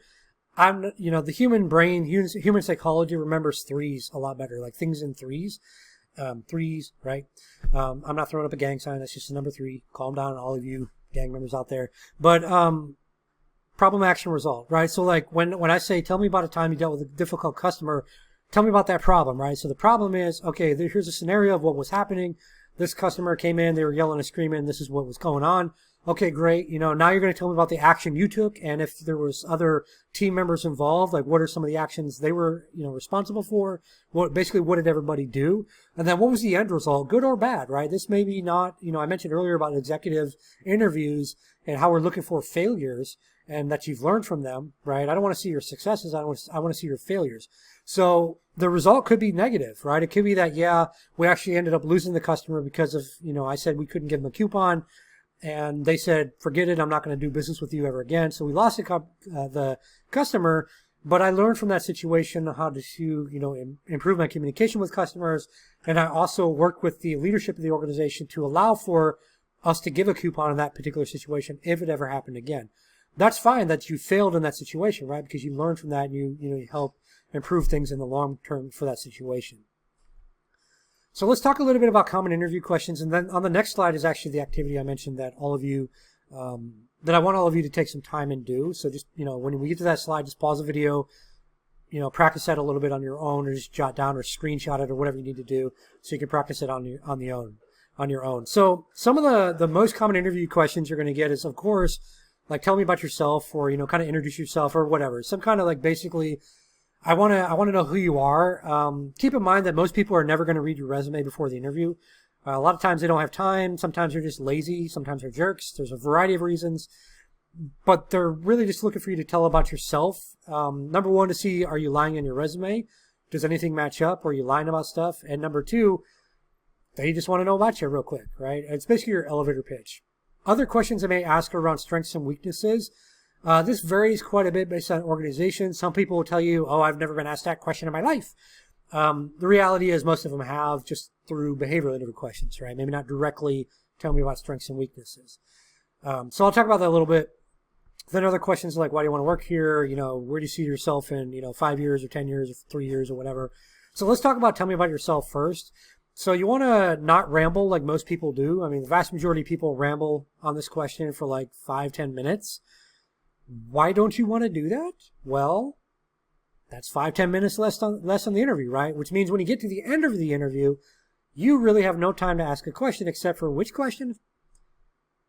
The human brain, human psychology remembers threes a lot better, like things in threes. Threes, right? I'm not throwing up a gang sign. That's just the number 3. Calm down, all of you gang members out there. But problem, action, result, right? So like when I say, tell me about a time you dealt with a difficult customer, tell me about that problem, right? So the problem is, okay, here's a scenario of what was happening. This customer came in, they were yelling and screaming. This is what was going on. Okay, great. Now you're going to tell me about the action you took, and if there was other team members involved, like what are some of the actions they were, responsible for? What did everybody do? And then what was the end result, good or bad, right? This may be not, I mentioned earlier about executive interviews and how we're looking for failures and that you've learned from them, right? I don't want to see your successes. I want to see your failures. So the result could be negative, right? It could be that, yeah, we actually ended up losing the customer because of, I said we couldn't give them a coupon. And they said, forget it, I'm not going to do business with you ever again. So we lost the customer, but I learned from that situation how to improve my communication with customers. And I also worked with the leadership of the organization to allow for us to give a coupon in that particular situation if it ever happened again. That's fine that you failed in that situation, right? Because you learned from that and you help improve things in the long term for that situation. So let's talk a little bit about common interview questions. And then on the next slide is actually the activity I mentioned that all of you, that I want all of you to take some time and do. So just, when we get to that slide, just pause the video, practice that a little bit on your own, or just jot down or screenshot it or whatever you need to do so you can practice it on your own. So some of the most common interview questions you're going to get is, of course, like tell me about yourself, or kind of introduce yourself or whatever. Some kind of like basically, I want to know who you are. Keep in mind that most people are never going to read your resume before the interview. A lot of times they don't have time. Sometimes they're just lazy. Sometimes they're jerks. There's a variety of reasons, but they're really just looking for you to tell about yourself. Number one, to see, are you lying in your resume? Does anything match up? Are you lying about stuff? And number two, they just want to know about you real quick, right? It's basically your elevator pitch. Other questions I may ask are around strengths and weaknesses. This varies quite a bit based on organization. Some people will tell you, oh, I've never been asked that question in my life. The reality is most of them have, just through behavioral interview questions, right? Maybe not directly tell me about strengths and weaknesses. So I'll talk about that a little bit. Then other questions like, why do you want to work here? Where do you see yourself in, 5 years or 10 years or 3 years or whatever. So let's talk about tell me about yourself first. So you want to not ramble like most people do. I mean, the vast majority of people ramble on this question for like 5-10 minutes. Why don't you want to do that? Well, that's 5-10 minutes less on the interview, right? Which means when you get to the end of the interview, you really have no time to ask a question except for which question?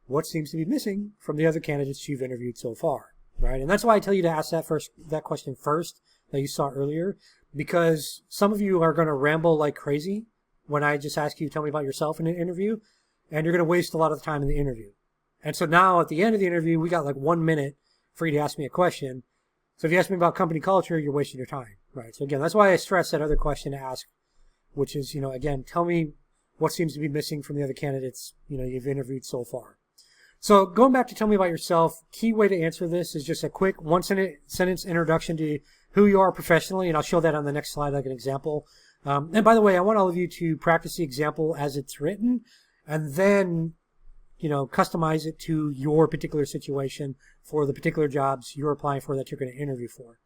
What seems to be missing from the other candidates you've interviewed so far, right? And that's why I tell you to ask that question first that you saw earlier, because some of you are going to ramble like crazy when I just ask you, tell me about yourself in an interview, and you're going to waste a lot of the time in the interview. And so now at the end of the interview, we got like 1 minute for you to ask me a question. So if you ask me about company culture, you're wasting your time, right? So again, that's why I stress that other question to ask, which is, again, tell me what seems to be missing from the other candidates, you've interviewed so far. So going back to tell me about yourself, key way to answer this is just a quick one-sentence introduction to who you are professionally, and I'll show that on the next slide like an example. And by the way, I want all of you to practice the example as it's written, and then, customize it to your particular situation for the particular jobs you're applying for that you're going to interview for.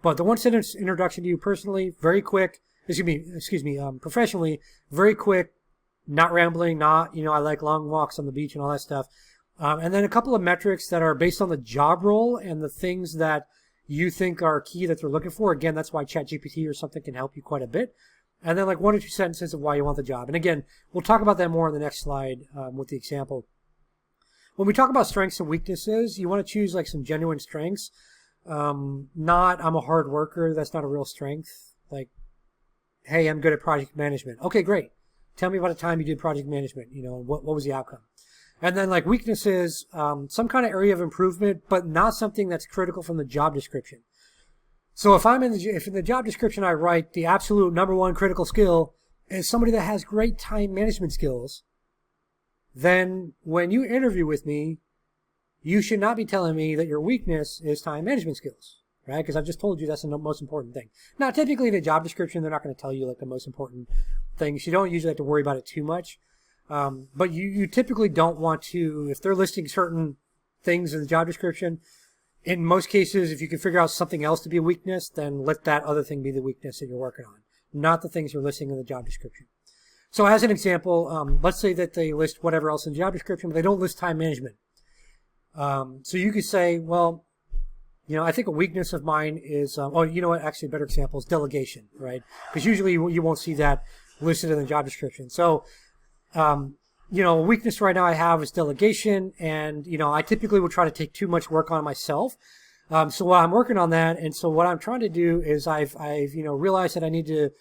But the one-sentence introduction to you personally, very quick, professionally, very quick, not rambling, not, I like long walks on the beach and all that stuff. And then a couple of metrics that are based on the job role and the things that you think are key that they're looking for. Again, that's why ChatGPT or something can help you quite a bit. And then like 1 or 2 sentences of why you want the job. And again, we'll talk about that more on the next slide with the example. When we talk about strengths and weaknesses, you want to choose like some genuine strengths. Not, I'm a hard worker. That's not a real strength. Like, hey, I'm good at project management. Okay, great. Tell me about a time you did project management, what was the outcome? And then like weaknesses, some kind of area of improvement, but not something that's critical from the job description. So if in the job description I write the absolute number one critical skill is somebody that has great time management skills, then when you interview with me, you should not be telling me that your weakness is time management skills, right? Because I've just told you that's the most important thing. Now, typically in a job description, they're not going to tell you like the most important things. You don't usually have to worry about it too much. But you typically don't want to, if they're listing certain things in the job description, in most cases, if you can figure out something else to be a weakness, then let that other thing be the weakness that you're working on, not the things you're listing in the job description. So as an example, let's say that they list whatever else in the job description, but they don't list time management. So you could say, well, I think a weakness of mine is, actually a better example is delegation, right? Because usually you won't see that listed in the job description. So, a weakness right now I have is delegation, and, I typically will try to take too much work on myself. So while I'm working on that, and so what I'm trying to do is I've realized that I need to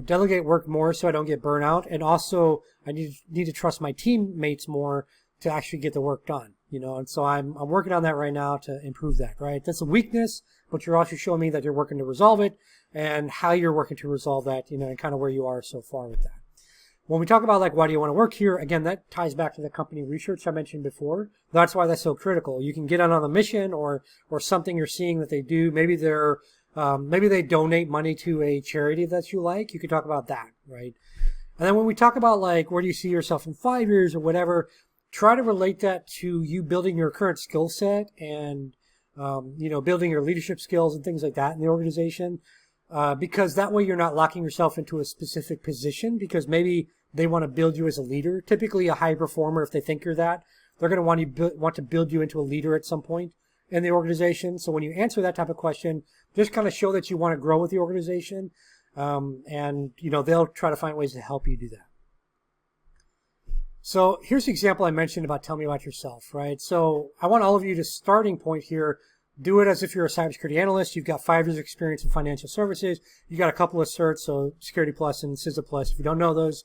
delegate work more so I don't get burnout, and also I need to trust my teammates more to actually get the work done, and so I'm working on that right now to improve that, right? That's a weakness, but you're also showing me that you're working to resolve it and how you're working to resolve that, and kind of where you are so far with that. When we talk about like, why do you want to work here? Again, that ties back to the company research I mentioned before. That's why that's so critical. You can get on a mission or something you're seeing that they do. Maybe maybe they donate money to a charity that you like. You could talk about that, right? And then when we talk about like, where do you see yourself in 5 years or whatever, try to relate that to you building your current skill set and, building your leadership skills and things like that in the organization. Because that way you're not locking yourself into a specific position, because maybe they want to build you as a leader. Typically a high performer, if they think you're that, they're going to want to build you into a leader at some point in the organization. So when you answer that type of question, just kind of show that you want to grow with the organization. And they'll try to find ways to help you do that. So here's the example I mentioned about tell me about yourself, right? So I want all of you to starting point here, do it as if you're a cybersecurity analyst. You've got 5 years experience in financial services. You got a couple of certs, so Security Plus and CISA Plus. If you don't know those,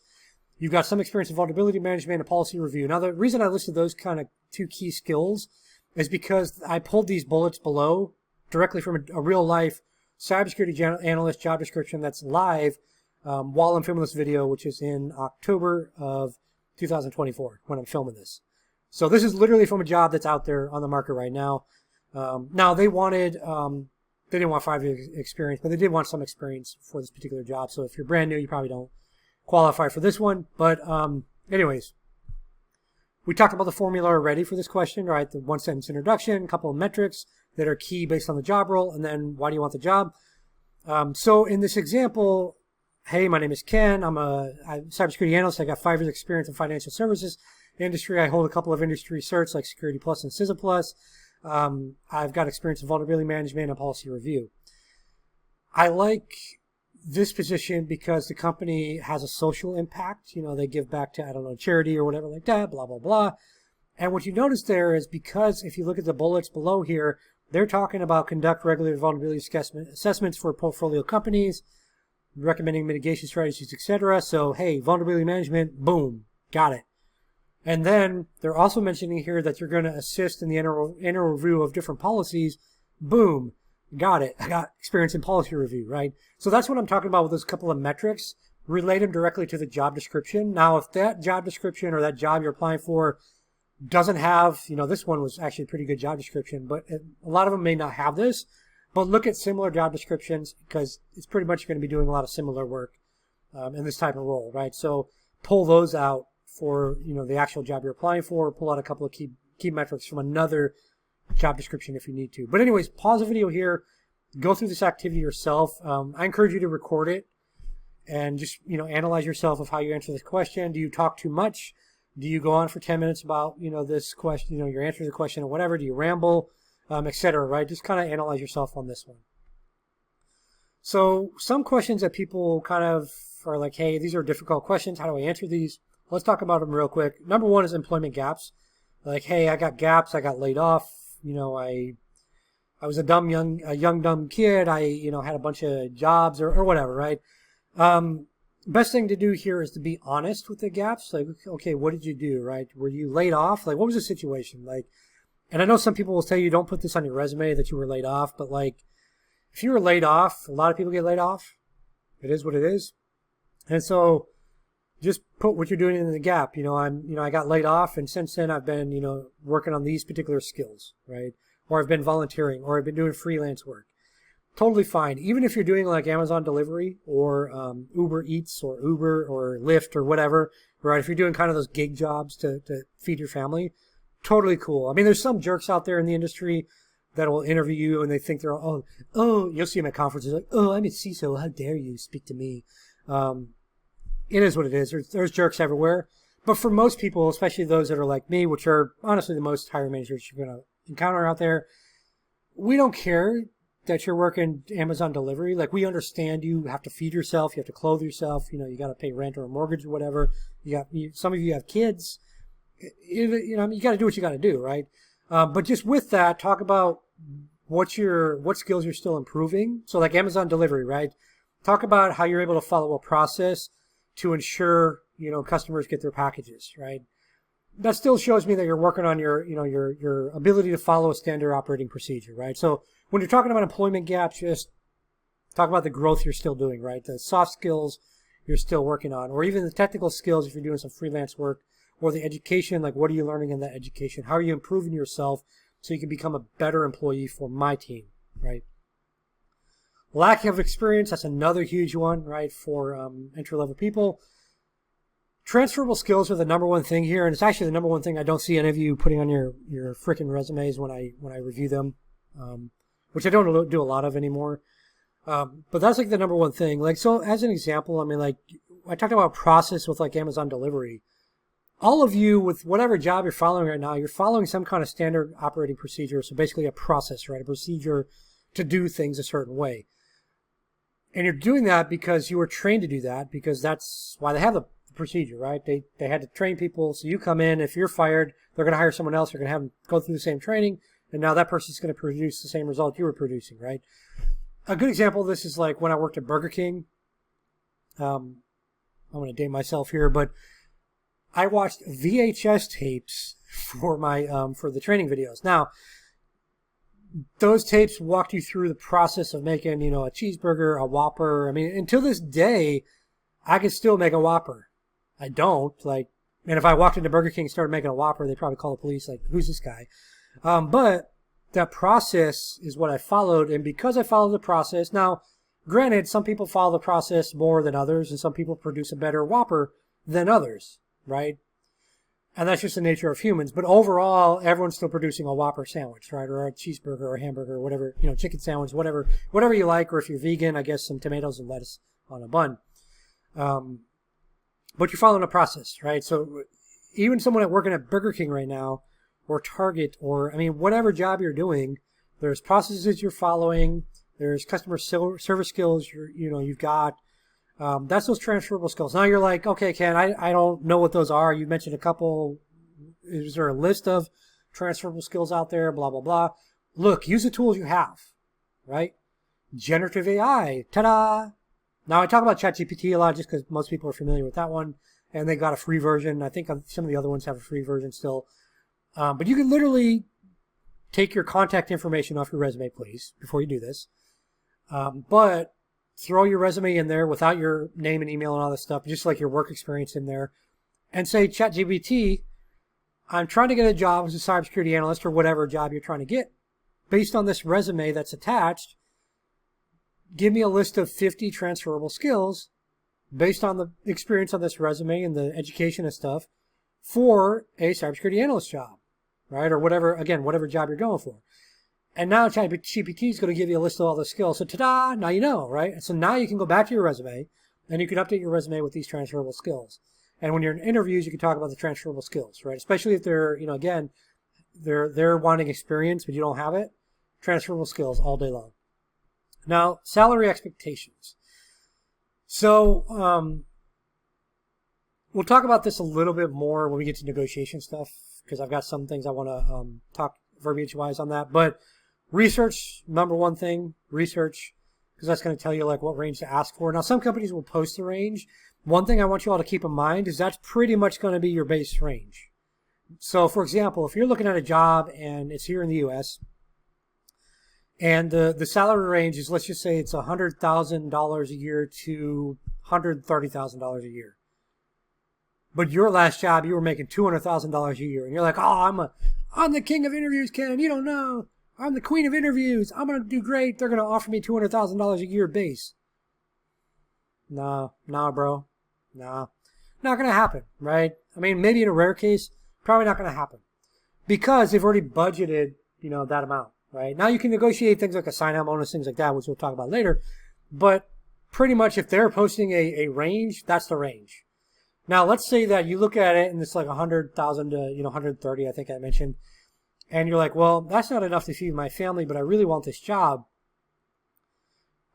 you've got some experience in vulnerability management and policy review. Now, the reason I listed those kind of 2 key skills is because I pulled these bullets below directly from a real life cybersecurity analyst job description that's live while I'm filming this video, which is in October of 2024 when I'm filming this. So this is literally from a job that's out there on the market right now. Now they wanted, they didn't want 5 years experience, but they did want some experience for this particular job. So if you're brand new, you probably don't qualify for this one. But anyways, we talked about the formula already for this question, right? The 1-sentence introduction, a couple of metrics that are key based on the job role, and then why do you want the job? So in this example, hey, my name is Ken. I'm a cybersecurity analyst. I got 5 years experience in financial services industry. I hold a couple of industry certs like Security Plus and CISA Plus. I've got experience in vulnerability management and policy review. I like this position because the company has a social impact. You know, they give back to, I don't know, charity or whatever like that, blah, blah, blah. And what you notice there is because if you look at the bullets below here, they're talking about conduct regular vulnerability assessments for portfolio companies, recommending mitigation strategies, etc. So, hey, vulnerability management, boom, got it. And then they're also mentioning here that you're going to assist in the inner review of different policies. Boom, got it. I got experience in policy review, right? So that's what I'm talking about with those couple of metrics. Relate them directly to the job description. Now, if that job description or that job you're applying for doesn't have, you know, this one was actually a pretty good job description, but a lot of them may not have this. But look at similar job descriptions because it's pretty much going to be doing a lot of similar work in this type of role, right? So pull those out for, you know, the actual job you're applying for, or pull out a couple of key metrics from another job description if you need to. But anyways, pause the video here, go through this activity yourself. I encourage you to record it and just, you know, analyze yourself of how you answer this question. Do you talk too much? Do you go on for 10 minutes about, you know, this question, you know, your answer to the question or whatever? Do you ramble, etc., right? Just kind of analyze yourself on this one. So some questions that people kind of are like, hey, these are difficult questions. How do I answer these? Let's talk about them real quick. Number one is employment gaps. Like, hey, I got gaps. I got laid off. You know, I was a young dumb kid. I, you know, had a bunch of jobs or whatever, right? Best thing to do here is to be honest with the gaps. Like, okay, what did you do, right? Were you laid off? Like, what was the situation? Like, and I know some people will tell you don't put this on your resume that you were laid off, but like, if you were laid off, a lot of people get laid off. It is what it is. And so just put what you're doing in the gap. You know, I got laid off, and since then I've been, you know, working on these particular skills, right? Or I've been volunteering, or I've been doing freelance work. Totally fine. Even if you're doing like Amazon delivery or Uber Eats or Uber or Lyft or whatever, right? If you're doing kind of those gig jobs to feed your family, totally cool. I mean, there's some jerks out there in the industry that will interview you and they think they're, oh, you'll see them at conferences like, oh, I'm a CISO. How dare you speak to me? It is what it is. There's jerks everywhere. But for most people, especially those that are like me, which are honestly the most hiring managers you're going to encounter out there, we don't care that you're working Amazon delivery. Like, we understand you have to feed yourself, you have to clothe yourself, you know, you got to pay rent or a mortgage or whatever. Some of you have kids. You know, you got to do what you got to do, right? But just with that, talk about what skills you're still improving. So like Amazon delivery, right? Talk about how you're able to follow a process to ensure, you know, customers get their packages, right? That still shows me that you're working on your ability to follow a standard operating procedure, right? So when you're talking about employment gaps, just talk about the growth you're still doing, right? The soft skills you're still working on, or even the technical skills if you're doing some freelance work, or the education, like what are you learning in that education? How are you improving yourself so you can become a better employee for my team, right? Lack of experience, that's another huge one, right, for entry-level people. Transferable skills are the number one thing here, and it's actually the number one thing I don't see any of you putting on your freaking resumes when I review them, which I don't do a lot of anymore. But that's like the number one thing. Like, so as an example, I mean, like, I talked about process with like Amazon delivery. All of you, with whatever job you're following right now, you're following some kind of standard operating procedure. So basically a process, right? A procedure to do things a certain way. And you're doing that because you were trained to do that, because that's why they have the procedure, right? They had to train people. So you come in, if you're fired, they're going to hire someone else. They're going to have them go through the same training. And now that person's going to produce the same result you were producing, right? A good example of this is like when I worked at Burger King. I'm going to date myself here, but I watched VHS tapes for my for the training videos. Now, those tapes walked you through the process of making, a cheeseburger, a Whopper. I mean, until this day, I can still make a Whopper. I don't, and if I walked into Burger King and started making a Whopper, they'd probably call the police, like, who's this guy? But that process is what I followed, and because I followed the process, now, granted, some people follow the process more than others, and some people produce a better Whopper than others, right? And that's just the nature of humans. But overall, everyone's still producing a Whopper sandwich, right? Or a cheeseburger or a hamburger or whatever, chicken sandwich, whatever you like. Or if you're vegan, I guess some tomatoes and lettuce on a bun. But you're following a process, right? So even someone working at Burger King right now, or Target, or, whatever job you're doing, there's processes you're following. There's customer service skills you've got. That's those transferable skills. Now you're like, okay, Ken, I don't know what those are. You mentioned a couple. Is there a list of transferable skills out there? Blah, blah, blah. Look, use the tools you have, right? Generative AI. Ta-da! Now I talk about ChatGPT a lot just because most people are familiar with that one. And they got a free version. I think some of the other ones have a free version still. But you can literally take your contact information off your resume, please, before you do this. But throw your resume in there without your name and email and all this stuff, just like your work experience in there, and say, ChatGPT, I'm trying to get a job as a cybersecurity analyst or whatever job you're trying to get. Based on this resume that's attached, give me a list of 50 transferable skills based on the experience on this resume and the education and stuff for a cybersecurity analyst job, right? Or whatever job you're going for. And now ChatGPT is going to give you a list of all the skills. So ta-da, now you know, right? So now you can go back to your resume and you can update your resume with these transferable skills. And when you're in interviews, you can talk about the transferable skills, right? Especially if they're, again, they're wanting experience, but you don't have it. Transferable skills all day long. Now, salary expectations. So, we'll talk about this a little bit more when we get to negotiation stuff, because I've got some things I want to talk verbiage-wise on that. But research, number one thing, research, because that's going to tell you like what range to ask for. Now, some companies will post the range. One thing I want you all to keep in mind is that's pretty much going to be your base range. So, for example, if you're looking at a job and it's here in the U.S., and the salary range is, let's just say it's $100,000 a year to $130,000 a year. But your last job, you were making $200,000 a year. And you're like, oh, I'm the king of interviews, Ken. You don't know. I'm the queen of interviews. I'm going to do great. They're going to offer me $200,000 a year base. Nah, bro. Nah. Not going to happen, right? Maybe in a rare case, probably not going to happen. Because they've already budgeted, that amount, right? Now you can negotiate things like a sign-on bonus, things like that, which we'll talk about later. But pretty much if they're posting a range, that's the range. Now, let's say that you look at it and it's like 100,000 to, 130, I think I mentioned. And you're like, well, that's not enough to feed my family, but I really want this job.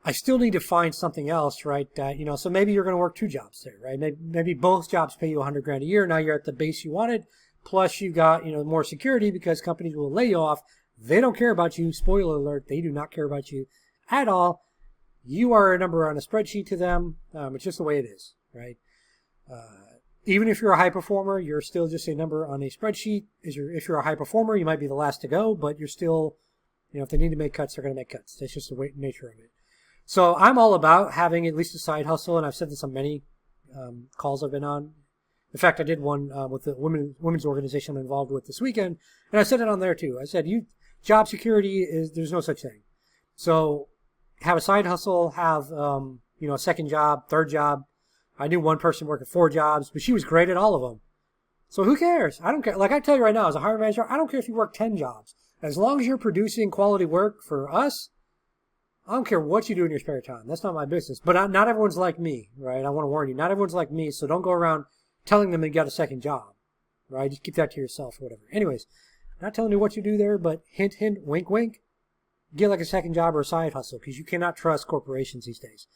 I still need to find something else, right? So maybe you're going to work two jobs there, right? Maybe both jobs pay you $100,000 a year. Now you're at the base you wanted. Plus you got, more security because companies will lay you off. They don't care about you. Spoiler alert. They do not care about you at all. You are a number on a spreadsheet to them. It's just the way it is, right? Even if you're a high performer, you're still just a number on a spreadsheet. If you're a high performer, you might be the last to go, but you're still, if they need to make cuts, they're going to make cuts. That's just the nature of it. So I'm all about having at least a side hustle, and I've said this on many calls I've been on. In fact, I did one with the women's organization I'm involved with this weekend, and I said it on there too. I said, job security there's no such thing. So have a side hustle, have a second job, third job. I knew one person working 4 jobs, but she was great at all of them. So who cares? I don't care. Like I tell you right now, as a hiring manager, I don't care if you work 10 jobs. As long as you're producing quality work for us, I don't care what you do in your spare time. That's not my business. But not everyone's like me, right? I want to warn you. Not everyone's like me, so don't go around telling them you got a second job, right? Just keep that to yourself or whatever. Anyways, I'm not telling you what you do there, but hint, hint, wink, wink. Get like a second job or a side hustle because you cannot trust corporations these days.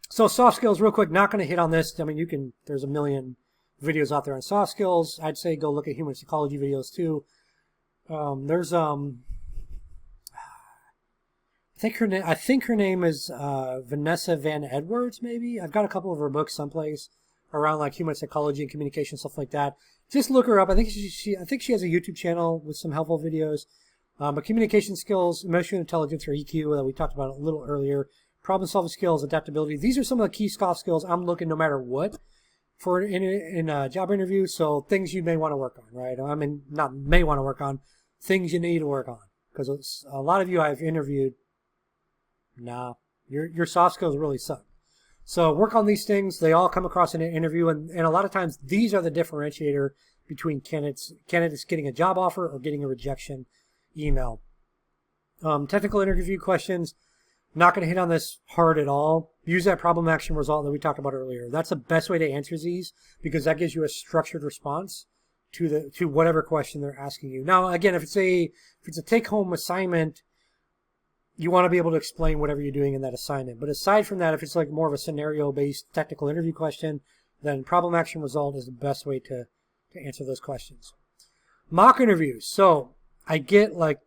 So soft skills, real quick, not going to hit on this. I mean, there's a million videos out there on soft skills. I'd say go look at human psychology videos too. There's I think her name is Vanessa Van Edwards, maybe. I've got a couple of her books someplace around like human psychology and communication, stuff like that. Just look her up. I think she has a YouTube channel with some helpful videos. But communication skills, emotional intelligence or EQ that we talked about a little earlier, problem solving skills, adaptability. These are some of the key soft skills I'm looking no matter what for in a job interview. So things you may want to work on, right? I mean, not may want to work on, things you need to work on. Because a lot of you I've interviewed, nah, your soft skills really suck. So work on these things. They all come across in an interview, and a lot of times these are the differentiator between candidates getting a job offer or getting a rejection email. Technical interview questions, not going to hit on this hard at all. Use that problem action result that we talked about earlier. That's the best way to answer these because that gives you a structured response to whatever question they're asking you. Now, again, if it's a take-home assignment, you want to be able to explain whatever you're doing in that assignment. But aside from that, if it's like more of a scenario-based technical interview question, then problem action result is the best way to answer those questions. Mock interviews. So I get like,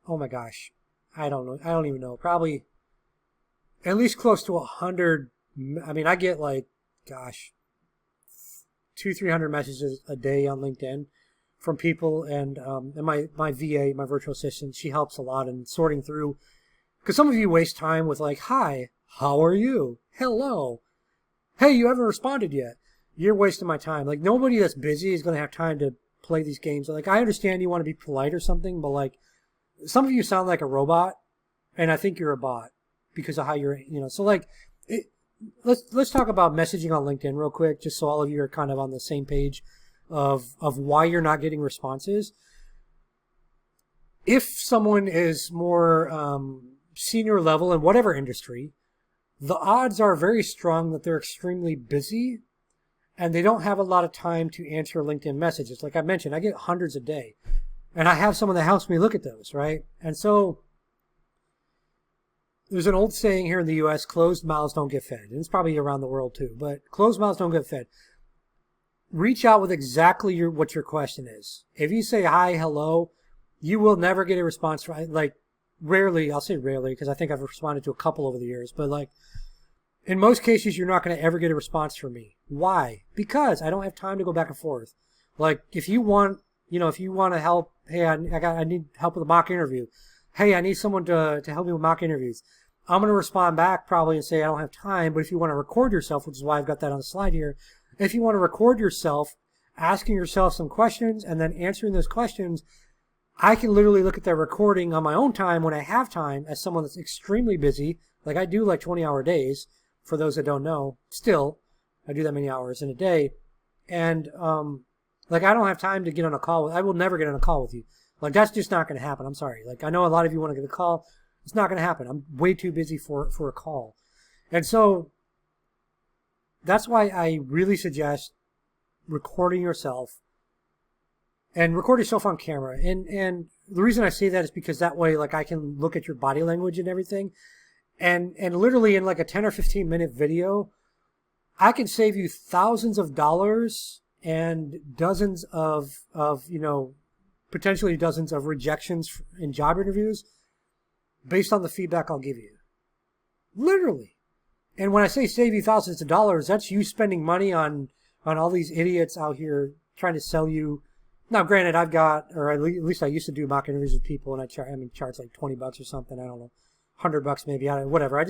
oh my gosh, I don't know. I don't even know. Probably at least close to 100. I mean, I get like, gosh, 200-300 messages a day on LinkedIn from people. And my VA, my virtual assistant, she helps a lot in sorting through. Because some of you waste time with like, hi, how are you? Hello. Hey, you haven't responded yet. You're wasting my time. Like, nobody that's busy is going to have time to play these games. Like, I understand you want to be polite or something, but like, some of you sound like a robot, and I think you're a bot because of how you're, so like, let's talk about messaging on LinkedIn real quick, just so all of you are kind of on the same page of why you're not getting responses. If someone is more senior level in whatever industry, the odds are very strong that they're extremely busy and they don't have a lot of time to answer LinkedIn messages. Like I mentioned, I get hundreds a day. And I have someone that helps me look at those, right? And so there's an old saying here in the U.S., closed mouths don't get fed. And it's probably around the world too, but closed mouths don't get fed. Reach out with exactly what your question is. If you say hi, hello, you will never get a response. Like rarely, I'll say rarely because I think I've responded to a couple over the years, but like in most cases, you're not going to ever get a response from me. Why? Because I don't have time to go back and forth. Like if you want to help, hey, I need help with a mock interview. Hey, I need someone to help me with mock interviews. I'm going to respond back probably and say I don't have time, but if you want to record yourself, which is why I've got that on the slide here, if you want to record yourself, asking yourself some questions and then answering those questions, I can literally look at that recording on my own time when I have time as someone that's extremely busy. Like I do like 20-hour days, for those that don't know. Still, I do that many hours in a day. And like I don't have time to get on a call. I will never get on a call with you. Like that's just not going to happen. I'm sorry. Like I know a lot of you want to get a call. It's not going to happen. I'm way too busy for a call. And so that's why I really suggest recording yourself and record yourself on camera. And the reason I say that is because that way, like I can look at your body language and everything. And literally in like a 10 or 15 minute video, I can save you thousands of dollars and dozens of potentially dozens of rejections in job interviews based on the feedback I'll give you. Literally. And when I say save you thousands of dollars, that's you spending money on all these idiots out here trying to sell you. Now, granted, I've got, or at least I used to do mock interviews with people, and I charge like $20 or something. I don't know, $100 maybe. Whatever.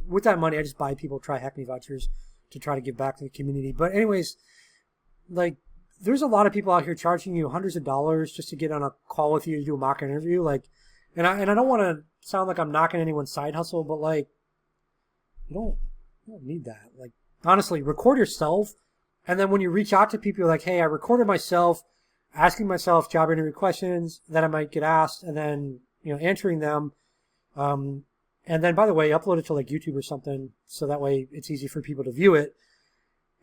With that money, I just buy people try hack me vouchers to try to give back to the community. But anyways, like there's a lot of people out here charging you hundreds of dollars just to get on a call with you to do a mock interview. Like, and I don't want to sound like I'm knocking anyone's side hustle, but like, you don't need that. Like, honestly, record yourself. And then when you reach out to people, you're like, hey, I recorded myself asking myself job interview questions that I might get asked and then, answering them. And then, by the way, upload it to like YouTube or something. So that way it's easy for people to view it.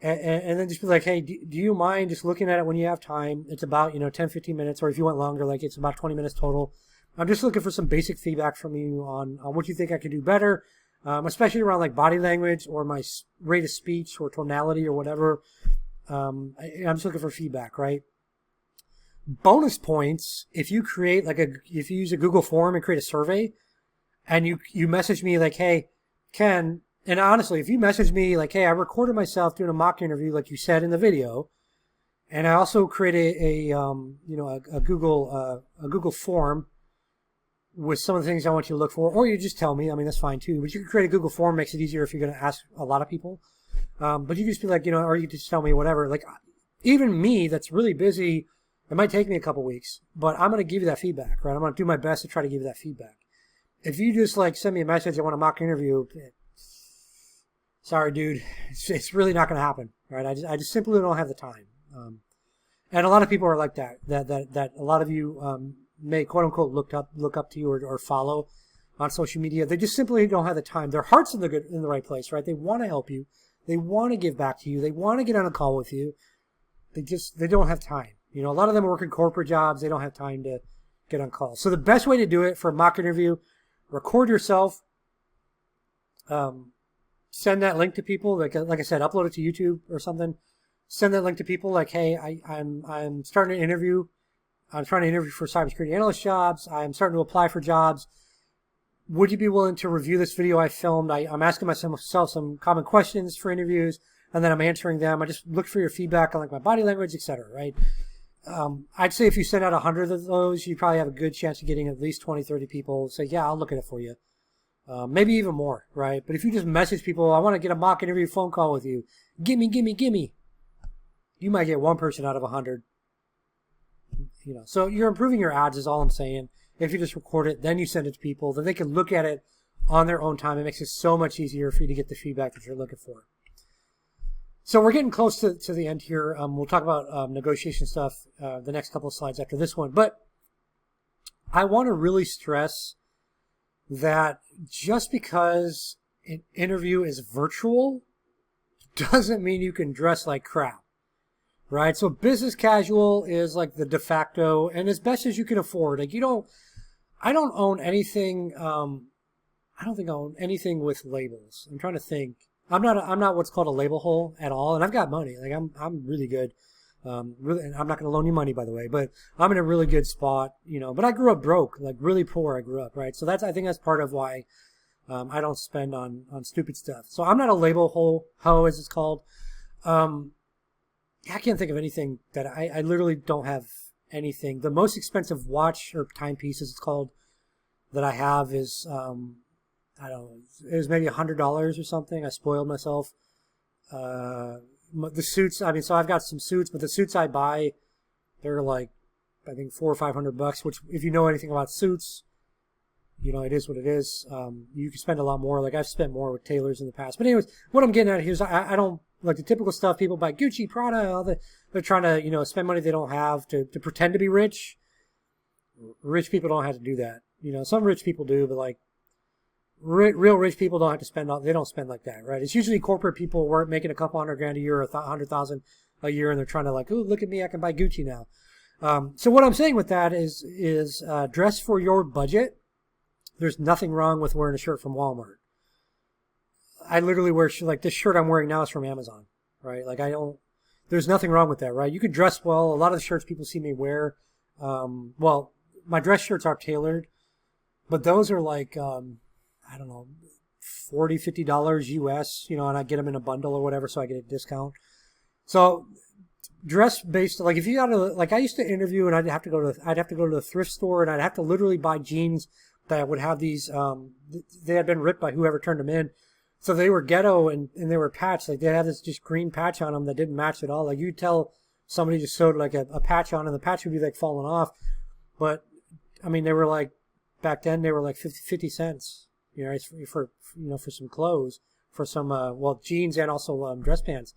And then just be like, hey, do you mind just looking at it when you have time? It's about, 10, 15 minutes, or if you want longer, like it's about 20 minutes total. I'm just looking for some basic feedback from you on what you think I could do better. especially around like body language or my rate of speech or tonality or whatever. I'm just looking for feedback, right? Bonus points if you create if you use a Google form and create a survey, and you message me like, hey, Ken, and honestly, if you message me like, hey, I recorded myself doing a mock interview like you said in the video, and I also created a Google form with some of the things I want you to look for, or you just tell me. I mean, that's fine too. But you can create a Google form, makes it easier if you're going to ask a lot of people. But you just be like, or you just tell me whatever. Like, even me, that's really busy. It might take me a couple weeks, but I'm going to give you that feedback, right? I'm going to do my best to try to give you that feedback. If you just like send me a message, I want a mock interview. Sorry, dude, it's really not going to happen, right? I just simply don't have the time. And a lot of people are like that. That a lot of you may quote unquote look up to you or follow on social media. They just simply don't have the time. Their heart's in the right place, right? They want to help you. They want to give back to you. They want to get on a call with you. They don't have time. A lot of them work in corporate jobs. They don't have time to get on calls. So the best way to do it for a mock interview, record yourself, send that link to people. Like I said, upload it to YouTube or something. Send that link to people like, hey, I'm starting an interview. I'm trying to interview for cybersecurity analyst jobs. I'm starting to apply for jobs. Would you be willing to review this video I filmed? I'm asking myself some common questions for interviews, and then I'm answering them. I just look for your feedback on like my body language, etc. Right? I'd say if you send out 100 of those, you probably have a good chance of getting at least 20, 30 people say, yeah, I'll look at it for you. Maybe even more, right? But if you just message people, I want to get a mock interview phone call with you. Gimme. You might get one person out of 100. So you're improving your odds is all I'm saying. If you just record it, then you send it to people, then they can look at it on their own time. It makes it so much easier for you to get the feedback that you're looking for. So we're getting close to the end here. We'll talk about negotiation stuff the next couple of slides after this one. But I want to really stress that just because an interview is virtual doesn't mean you can dress like crap, right? So business casual is like the de facto and as best as you can afford. Like I don't own anything. I don't think I own anything with labels. I'm trying to think. I'm not what's called a label hole at all, and I've got money. Like I'm really good. Really, and I'm not going to loan you money, by the way, but I'm in a really good spot, But I grew up broke, like really poor. I grew up, right? So I think that's part of why I don't spend on stupid stuff. So I'm not a label hoe, as it's called. I can't think of anything that I literally don't have anything. The most expensive watch or timepiece, as it's called, that I have is I don't know. It was maybe $100 or something. I spoiled myself. The suits. I mean, so I've got some suits, but the suits I buy, they're like, I think $400 or $500. Which, if you know anything about suits, it is what it is. You can spend a lot more. Like I've spent more with tailors in the past. But anyways, what I'm getting at here is I don't like the typical stuff. People buy Gucci, Prada. They're trying to spend money they don't have to pretend to be rich. Rich people don't have to do that. Some rich people do, but like. Real rich people don't have to spend. They don't spend like that, right? It's usually corporate people who are making a couple $100,000 a year, or $100,000 a year, and they're trying to like, oh, look at me, I can buy Gucci now. So what I'm saying with that is dress for your budget. There's nothing wrong with wearing a shirt from Walmart. I literally wear like this shirt I'm wearing now is from Amazon, right? Like there's nothing wrong with that, right? You can dress well. A lot of the shirts people see me wear, well, my dress shirts are tailored, but those are like. I don't know, $40, $50 US, and I get them in a bundle or whatever, so I get a discount. So dress based, like if you got to, like I used to interview and I'd have to go to the thrift store and I'd have to literally buy jeans that would have these, they had been ripped by whoever turned them in. So they were ghetto and they were patched. Like they had this just green patch on them that didn't match at all. Like you'd tell somebody just sewed like a patch on and the patch would be like falling off. But I mean, they were like, back then they were like 50 cents. For some clothes, for some jeans and also dress pants.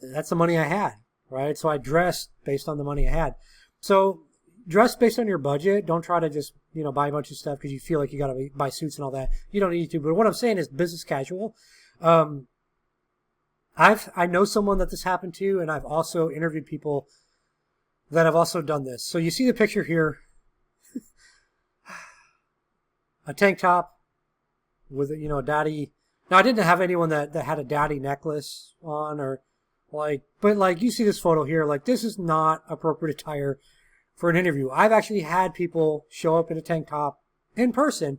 That's the money I had, right? So I dressed based on the money I had. So dress based on your budget. Don't try to just buy a bunch of stuff because you feel like you got to buy suits and all that. You don't need to. But what I'm saying is business casual. I know someone that this happened to, and I've also interviewed people that have also done this. So you see the picture here, a tank top. with a daddy. Now I didn't have anyone that had a daddy necklace on or but like you see this photo here, like this is not appropriate attire for an interview. I've actually had people show up in a tank top in person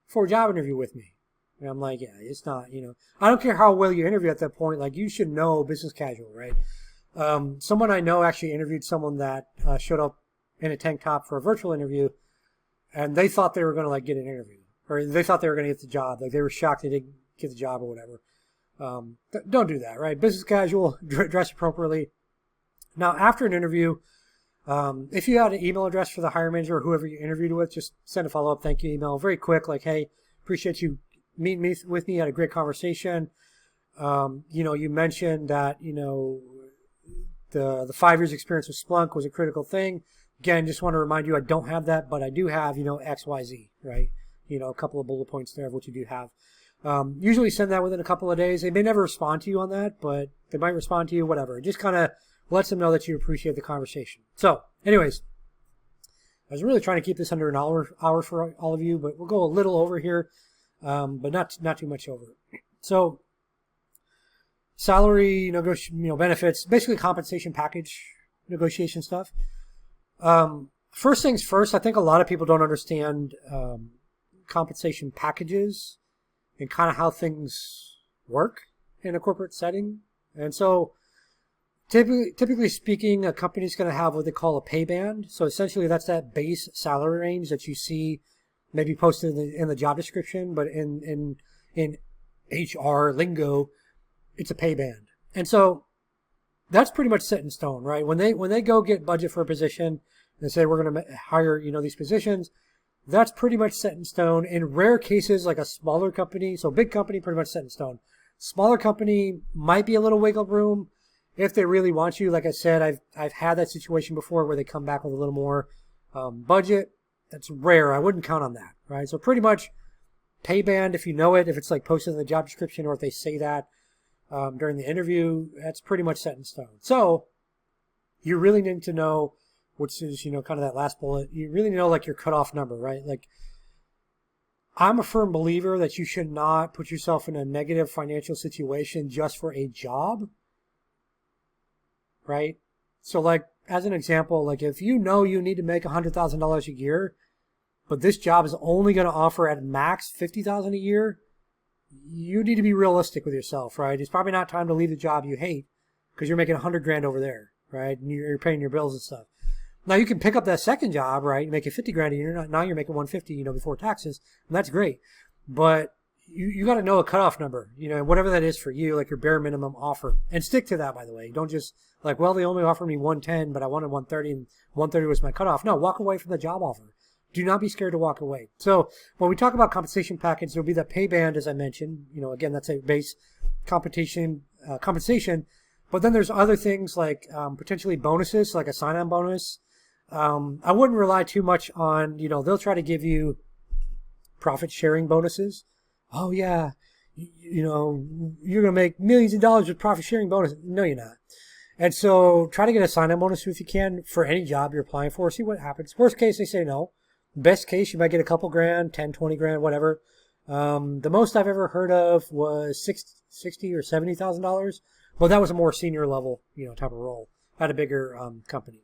for a job interview with me. And I'm like, yeah, it's not, I don't care how well you interview at that point. Like you should know business casual, right? Someone I know actually interviewed someone that showed up in a tank top for a virtual interview, and they thought they were going to like get an interview, or they thought they were going to get the job. Like they were shocked they didn't get the job or whatever. Don't do that, right? Business casual, dress appropriately. Now, after an interview, if you had an email address for the hiring manager or whoever you interviewed with, just send a follow-up thank you email, very quick, like, hey, appreciate you meeting with me, had a great conversation. You mentioned that, the 5 years experience with Splunk was a critical thing. Again, just want to remind you, I don't have that, but I do have, X, Y, Z, right? A couple of bullet points there of what you do have. Usually send that within a couple of days. They may never respond to you on that, but they might respond to you, whatever. It just kind of lets them know that you appreciate the conversation. So, anyways, I was really trying to keep this under an hour for all of you, but we'll go a little over here, but not too much over. So, salary, benefits, basically compensation package negotiation stuff. First things first, I think a lot of people don't understand compensation packages and kind of how things work in a corporate setting. And so typically speaking, a company's going to have what they call a pay band. So essentially that's that base salary range that you see maybe posted in the job description, but in HR lingo, it's a pay band. And so that's pretty much set in stone, right? When they go get budget for a position and say we're going to hire, these positions, that's pretty much set in stone. In rare cases, like a smaller company, so big company, pretty much set in stone. Smaller company might be a little wiggle room if they really want you. Like I said, I've had that situation before where they come back with a little more budget. That's rare. I wouldn't count on that, right? So pretty much pay band, if you know it, if it's like posted in the job description or if they say that during the interview, that's pretty much set in stone. So you really need to know, which is, kind of that last bullet, you really know like your cutoff number, right? Like I'm a firm believer that you should not put yourself in a negative financial situation just for a job, right? So like, as an example, like if you know you need to make $100,000 a year, but this job is only going to offer at max $50,000 a year, you need to be realistic with yourself, right? It's probably not time to leave the job you hate because you're making $100,000 over there, right? And you're paying your bills and stuff. Now you can pick up that second job, right? Make it $50,000 a year. Now you're making $150,000, before taxes, and that's great. But you got to know a cutoff number, whatever that is for you, like your bare minimum offer, and stick to that. By the way, don't just like, well, they only offered me 110, but I wanted 130, and 130 was my cutoff. No, walk away from the job offer. Do not be scared to walk away. So when we talk about compensation package, there'll be the pay band, as I mentioned. Again, that's a base compensation. But then there's other things like potentially bonuses, like a sign-on bonus. I wouldn't rely too much on, they'll try to give you profit sharing bonuses. Oh yeah, you're going to make millions of dollars with profit sharing bonus. No, you're not. And so try to get a sign-on bonus if you can for any job you're applying for. See what happens. Worst case, they say no. Best case, you might get a couple grand, 10, 20 grand, whatever. The most I've ever heard of was $60,000 or $70,000. Well, that was a more senior level, type of role at a bigger company.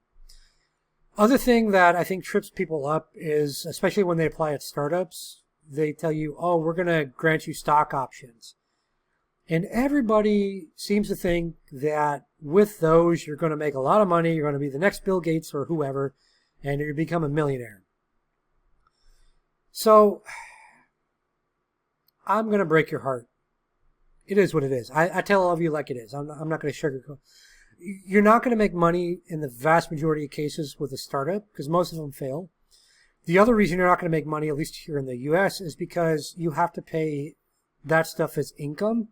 Other thing that I think trips people up is, especially when they apply at startups, they tell you, oh, we're going to grant you stock options. And everybody seems to think that with those, you're going to make a lot of money, you're going to be the next Bill Gates or whoever, and you're going to become a millionaire. So I'm going to break your heart. It is what it is. I tell all of you like it is. I'm not going to sugarcoat. You're not going to make money in the vast majority of cases with a startup because most of them fail. The other reason you're not going to make money, at least here in the U.S., is because you have to pay that stuff as income.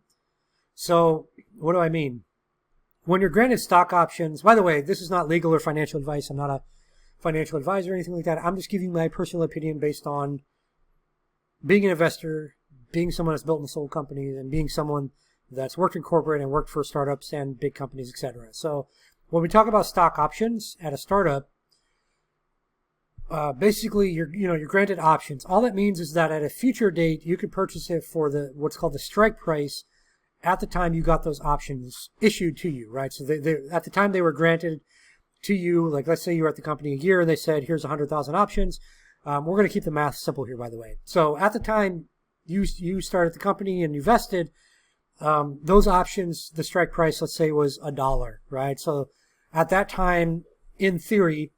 So what do I mean? When you're granted stock options, by the way, this is not legal or financial advice. I'm not a financial advisor or anything like that. I'm just giving you my personal opinion based on being an investor, being someone that's built and sold companies, and being someone that's worked in corporate and worked for startups and big companies, etc. So when we talk about stock options at a startup, basically you're granted options. All that means is that at a future date you could purchase it for what's called the strike price at the time you got those options issued to you, right? So they at the time they were granted to you, like let's say you were at the company a year and they said, here's 100,000 options. We're going to keep the math simple here, by the way. So at the time you started the company and you vested, those options, the strike price, let's say, was $1, right? So at that time, in theory,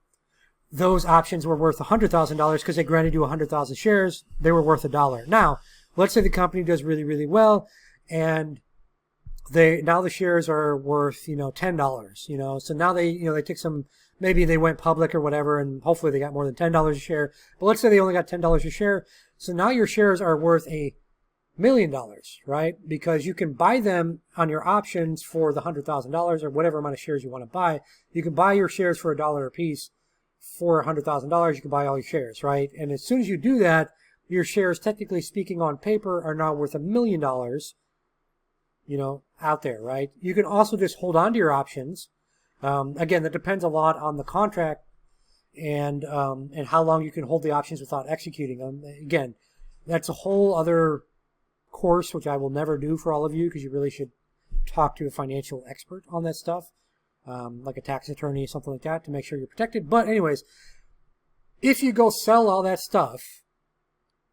those options were worth $100,000 because they granted you 100,000 shares. They were worth $1. Now, let's say the company does really, really well, and now the shares are worth, $10, so now they took some, maybe they went public or whatever, and hopefully they got more than $10 a share, but let's say they only got $10 a share, so now your shares are worth $1 million, right? Because you can buy them on your options for the $100,000 or whatever amount of shares you want to buy. You can buy your shares for $1 a piece. For $100,000, you can buy all your shares, right? And as soon as you do that, your shares, technically speaking, on paper, are now worth $1 million, out there, right? You can also just hold on to your options. Again, that depends a lot on the contract and how long you can hold the options without executing them. Again, that's a whole other course, which I will never do for all of you, because you really should talk to a financial expert on that stuff. Like a tax attorney, something like that, to make sure you're protected. But anyways, if you go sell all that stuff,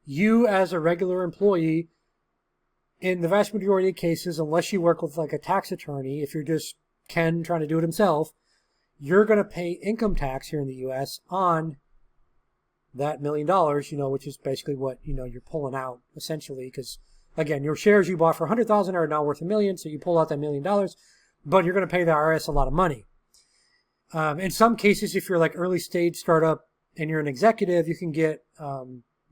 you as a regular employee, in the vast majority of cases, unless you work with like a tax attorney, if you're just Ken trying to do it himself, you're going to pay income tax here in the U.S. on that $1 million, which is basically what, you're pulling out essentially, because again, your shares you bought for 100,000 are now worth $1 million, so you pull out that $1 million. But you're going to pay the IRS a lot of money. In some cases, if you're like early stage startup and you're an executive, you can get,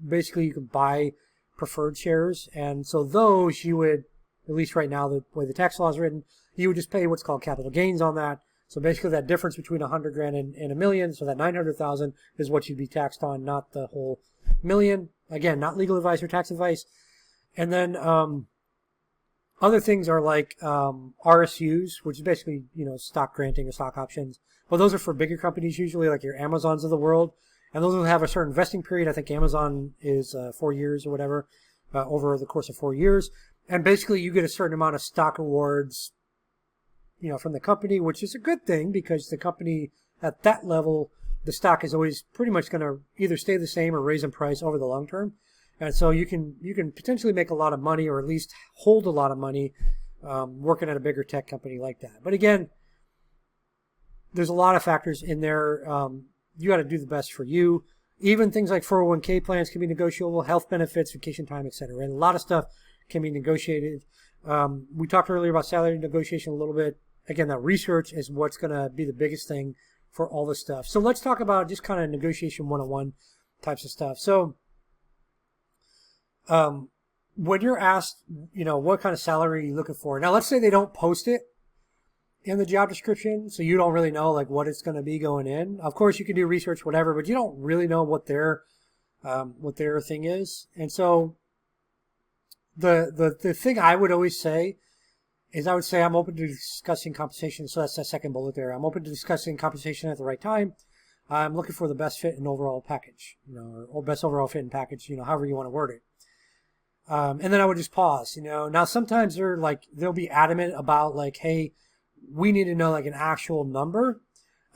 basically you can buy preferred shares. And so those you would, at least right now, the way the tax law is written, you would just pay what's called capital gains on that. So basically that difference between 100 grand and $1 million, so that 900,000 is what you'd be taxed on, not the whole $1 million. Again, not legal advice or tax advice. And then, other things are like RSUs, which is basically, stock granting or stock options. Well, those are for bigger companies usually, like your Amazons of the world. And those will have a certain vesting period. I think Amazon is 4 years or whatever, over the course of 4 years. And basically you get a certain amount of stock awards, from the company, which is a good thing because the company at that level, the stock is always pretty much going to either stay the same or raise in price over the long term. And so you can potentially make a lot of money, or at least hold a lot of money, working at a bigger tech company like that. But again, there's a lot of factors in there. You got to do the best for you. Even things like 401k plans can be negotiable, health benefits, vacation time, etc. And a lot of stuff can be negotiated. We talked earlier about salary negotiation a little bit. Again, that research is what's going to be the biggest thing for all this stuff. So let's talk about just kind of negotiation 101 types of stuff. So when you're asked, what kind of salary are you looking for? Now, let's say they don't post it in the job description, so you don't really know like what it's going to be going in. Of course, you can do research, whatever, but you don't really know what their thing is. And so the thing I would always say is I would say I'm open to discussing compensation. So that's the second bullet there. I'm open to discussing compensation at the right time. I'm looking for the best fit and overall package, or best overall fit and package, however you want to word it. And then I would just pause, Now sometimes they'll be adamant about like, hey, we need to know like an actual number.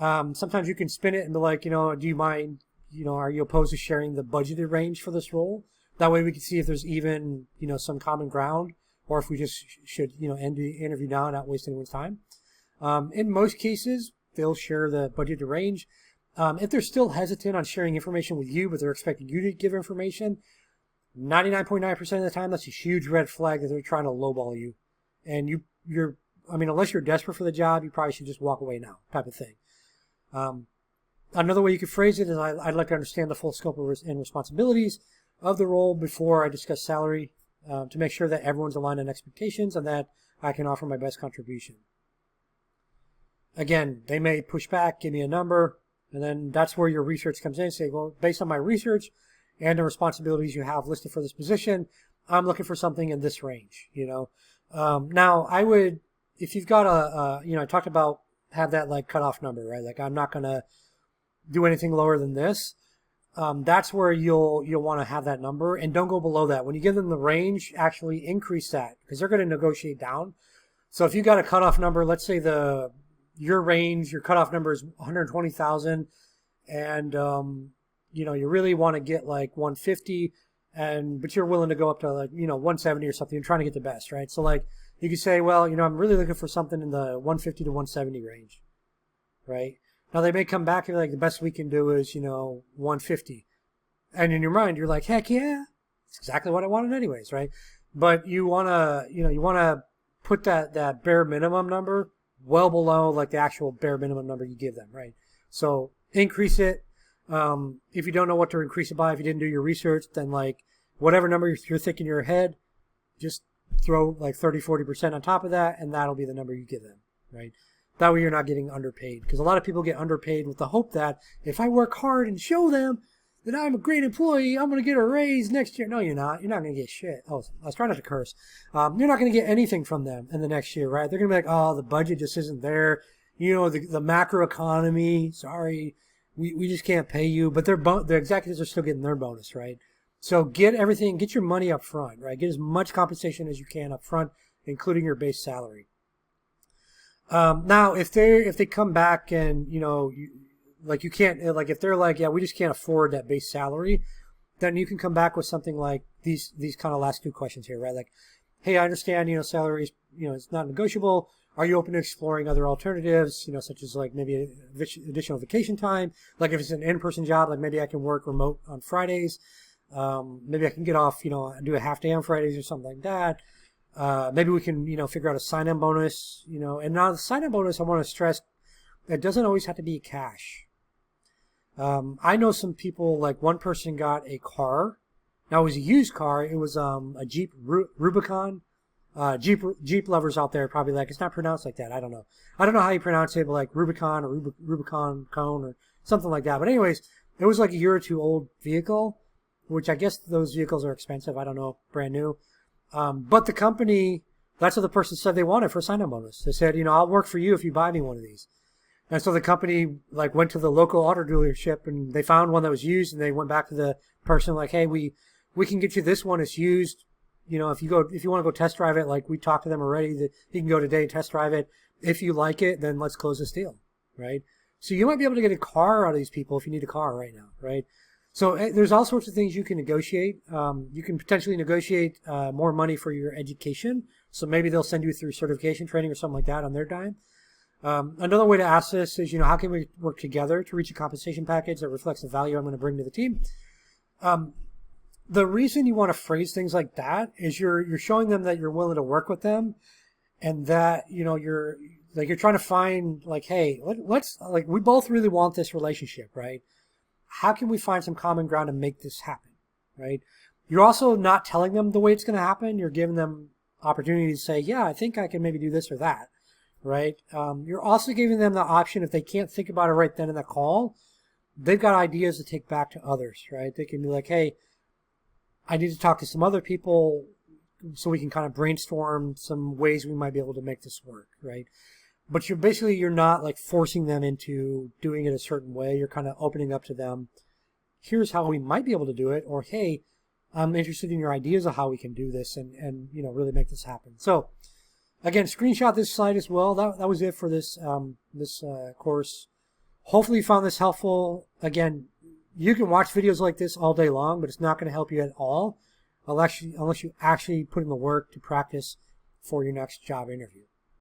Sometimes you can spin it and be like, do you mind, are you opposed to sharing the budgeted range for this role? That way we can see if there's even, some common ground, or if we just should, end the interview now and not waste anyone's time. In most cases, they'll share the budgeted range. If they're still hesitant on sharing information with you, but they're expecting you to give information, 99.9% of the time, that's a huge red flag that they're trying to lowball you. And unless you're desperate for the job, you probably should just walk away now, type of thing. Another way you could phrase it is I'd like to understand the full scope and responsibilities of the role before I discuss salary, to make sure that everyone's aligned on expectations and that I can offer my best contribution. Again, they may push back, give me a number, and then that's where your research comes in. Say, well, based on my research and the responsibilities you have listed for this position, I'm looking for something in this range, Now, I would, if you've got I talked about have that like cutoff number, right? Like I'm not going to do anything lower than this. that's where you'll want to have that number, and don't go below that. When you give them the range, actually increase that because they're going to negotiate down. So if you got a cutoff number, let's say your range, your cutoff number is 120,000, and you really want to get like 150, but you're willing to go up to like 170 or something. You're trying to get the best, right? So like you could say, well, I'm really looking for something in the 150 to 170 range, right? Now they may come back and be like, the best we can do is 150, and in your mind you're like, heck yeah, it's exactly what I wanted anyways, right? But you wanna put that bare minimum number well below like the actual bare minimum number you give them, right? So increase it. If you don't know what to increase it by, if you didn't do your research, then like whatever number you're thinking in your head, just throw like 30-40% on top of that, and that'll be the number you give them, right? That way you're not getting underpaid, because a lot of people get underpaid with the hope that if I work hard and show them that I'm a great employee, I'm going to get a raise next year. No, you're not. You're not going to get shit. Oh, I was trying not to curse. You're not going to get anything from them in the next year, right? They're going to be like, oh, the budget just isn't there. The macro economy, sorry, we just can't pay you. But the executives are still getting their bonus, right? So get your money up front, right? Get as much compensation as you can up front, including your base salary. Now, if they come back and you can't, like if they're like, yeah, we just can't afford that base salary, then you can come back with something like these kind of last two questions here, right? Like, hey, I understand, salaries, it's not negotiable. Are you open to exploring other alternatives, such as like maybe additional vacation time? Like if it's an in-person job, like maybe I can work remote on Fridays. Maybe I can get off, do a half day on Fridays or something like that. Maybe we can, figure out a sign-on bonus, and now the sign-on bonus, I want to stress, it doesn't always have to be cash. I know some people, like one person got a car. Now it was a used car. It was a Jeep Rubicon. Jeep lovers out there probably like, it's not pronounced like that. I don't know. I don't know how you pronounce it, but like Rubicon or Rubicon Cone or something like that. But anyways, it was like a year or two old vehicle, which I guess those vehicles are expensive. I don't know, brand new. But the company, that's what the person said they wanted for a sign-on bonus. They said, I'll work for you if you buy me one of these. And so the company like went to the local auto dealership and they found one that was used, and they went back to the person like, hey, we can get you this one. It's used. If you want to go test drive it, like we talked to them already, that you can go today and test drive it. If you like it, then let's close this deal, right? So you might be able to get a car out of these people if you need a car right now, right? So there's all sorts of things you can negotiate. You can potentially negotiate more money for your education. So maybe they'll send you through certification training or something like that on their dime. Another way to ask this is, how can we work together to reach a compensation package that reflects the value I'm going to bring to the team? The reason you want to phrase things like that is you're showing them that you're willing to work with them, and that you're trying to find like, hey, let's like, we both really want this relationship, right? How can we find some common ground to make this happen, right? You're also not telling them the way it's going to happen. You're giving them opportunity to say, yeah, I think I can maybe do this or that, right? You're also giving them the option, if they can't think about it right then in that call, they've got ideas to take back to others, right? They can be like, hey, I need to talk to some other people so we can kind of brainstorm some ways we might be able to make this work, right? But you're not like forcing them into doing it a certain way. You're kind of opening up to them. Here's how we might be able to do it, or hey, I'm interested in your ideas of how we can do this and really make this happen. So again, screenshot this slide as well. That was it for this course. Hopefully you found this helpful. Again, you can watch videos like this all day long, but it's not going to help you at all unless you actually put in the work to practice for your next job interview.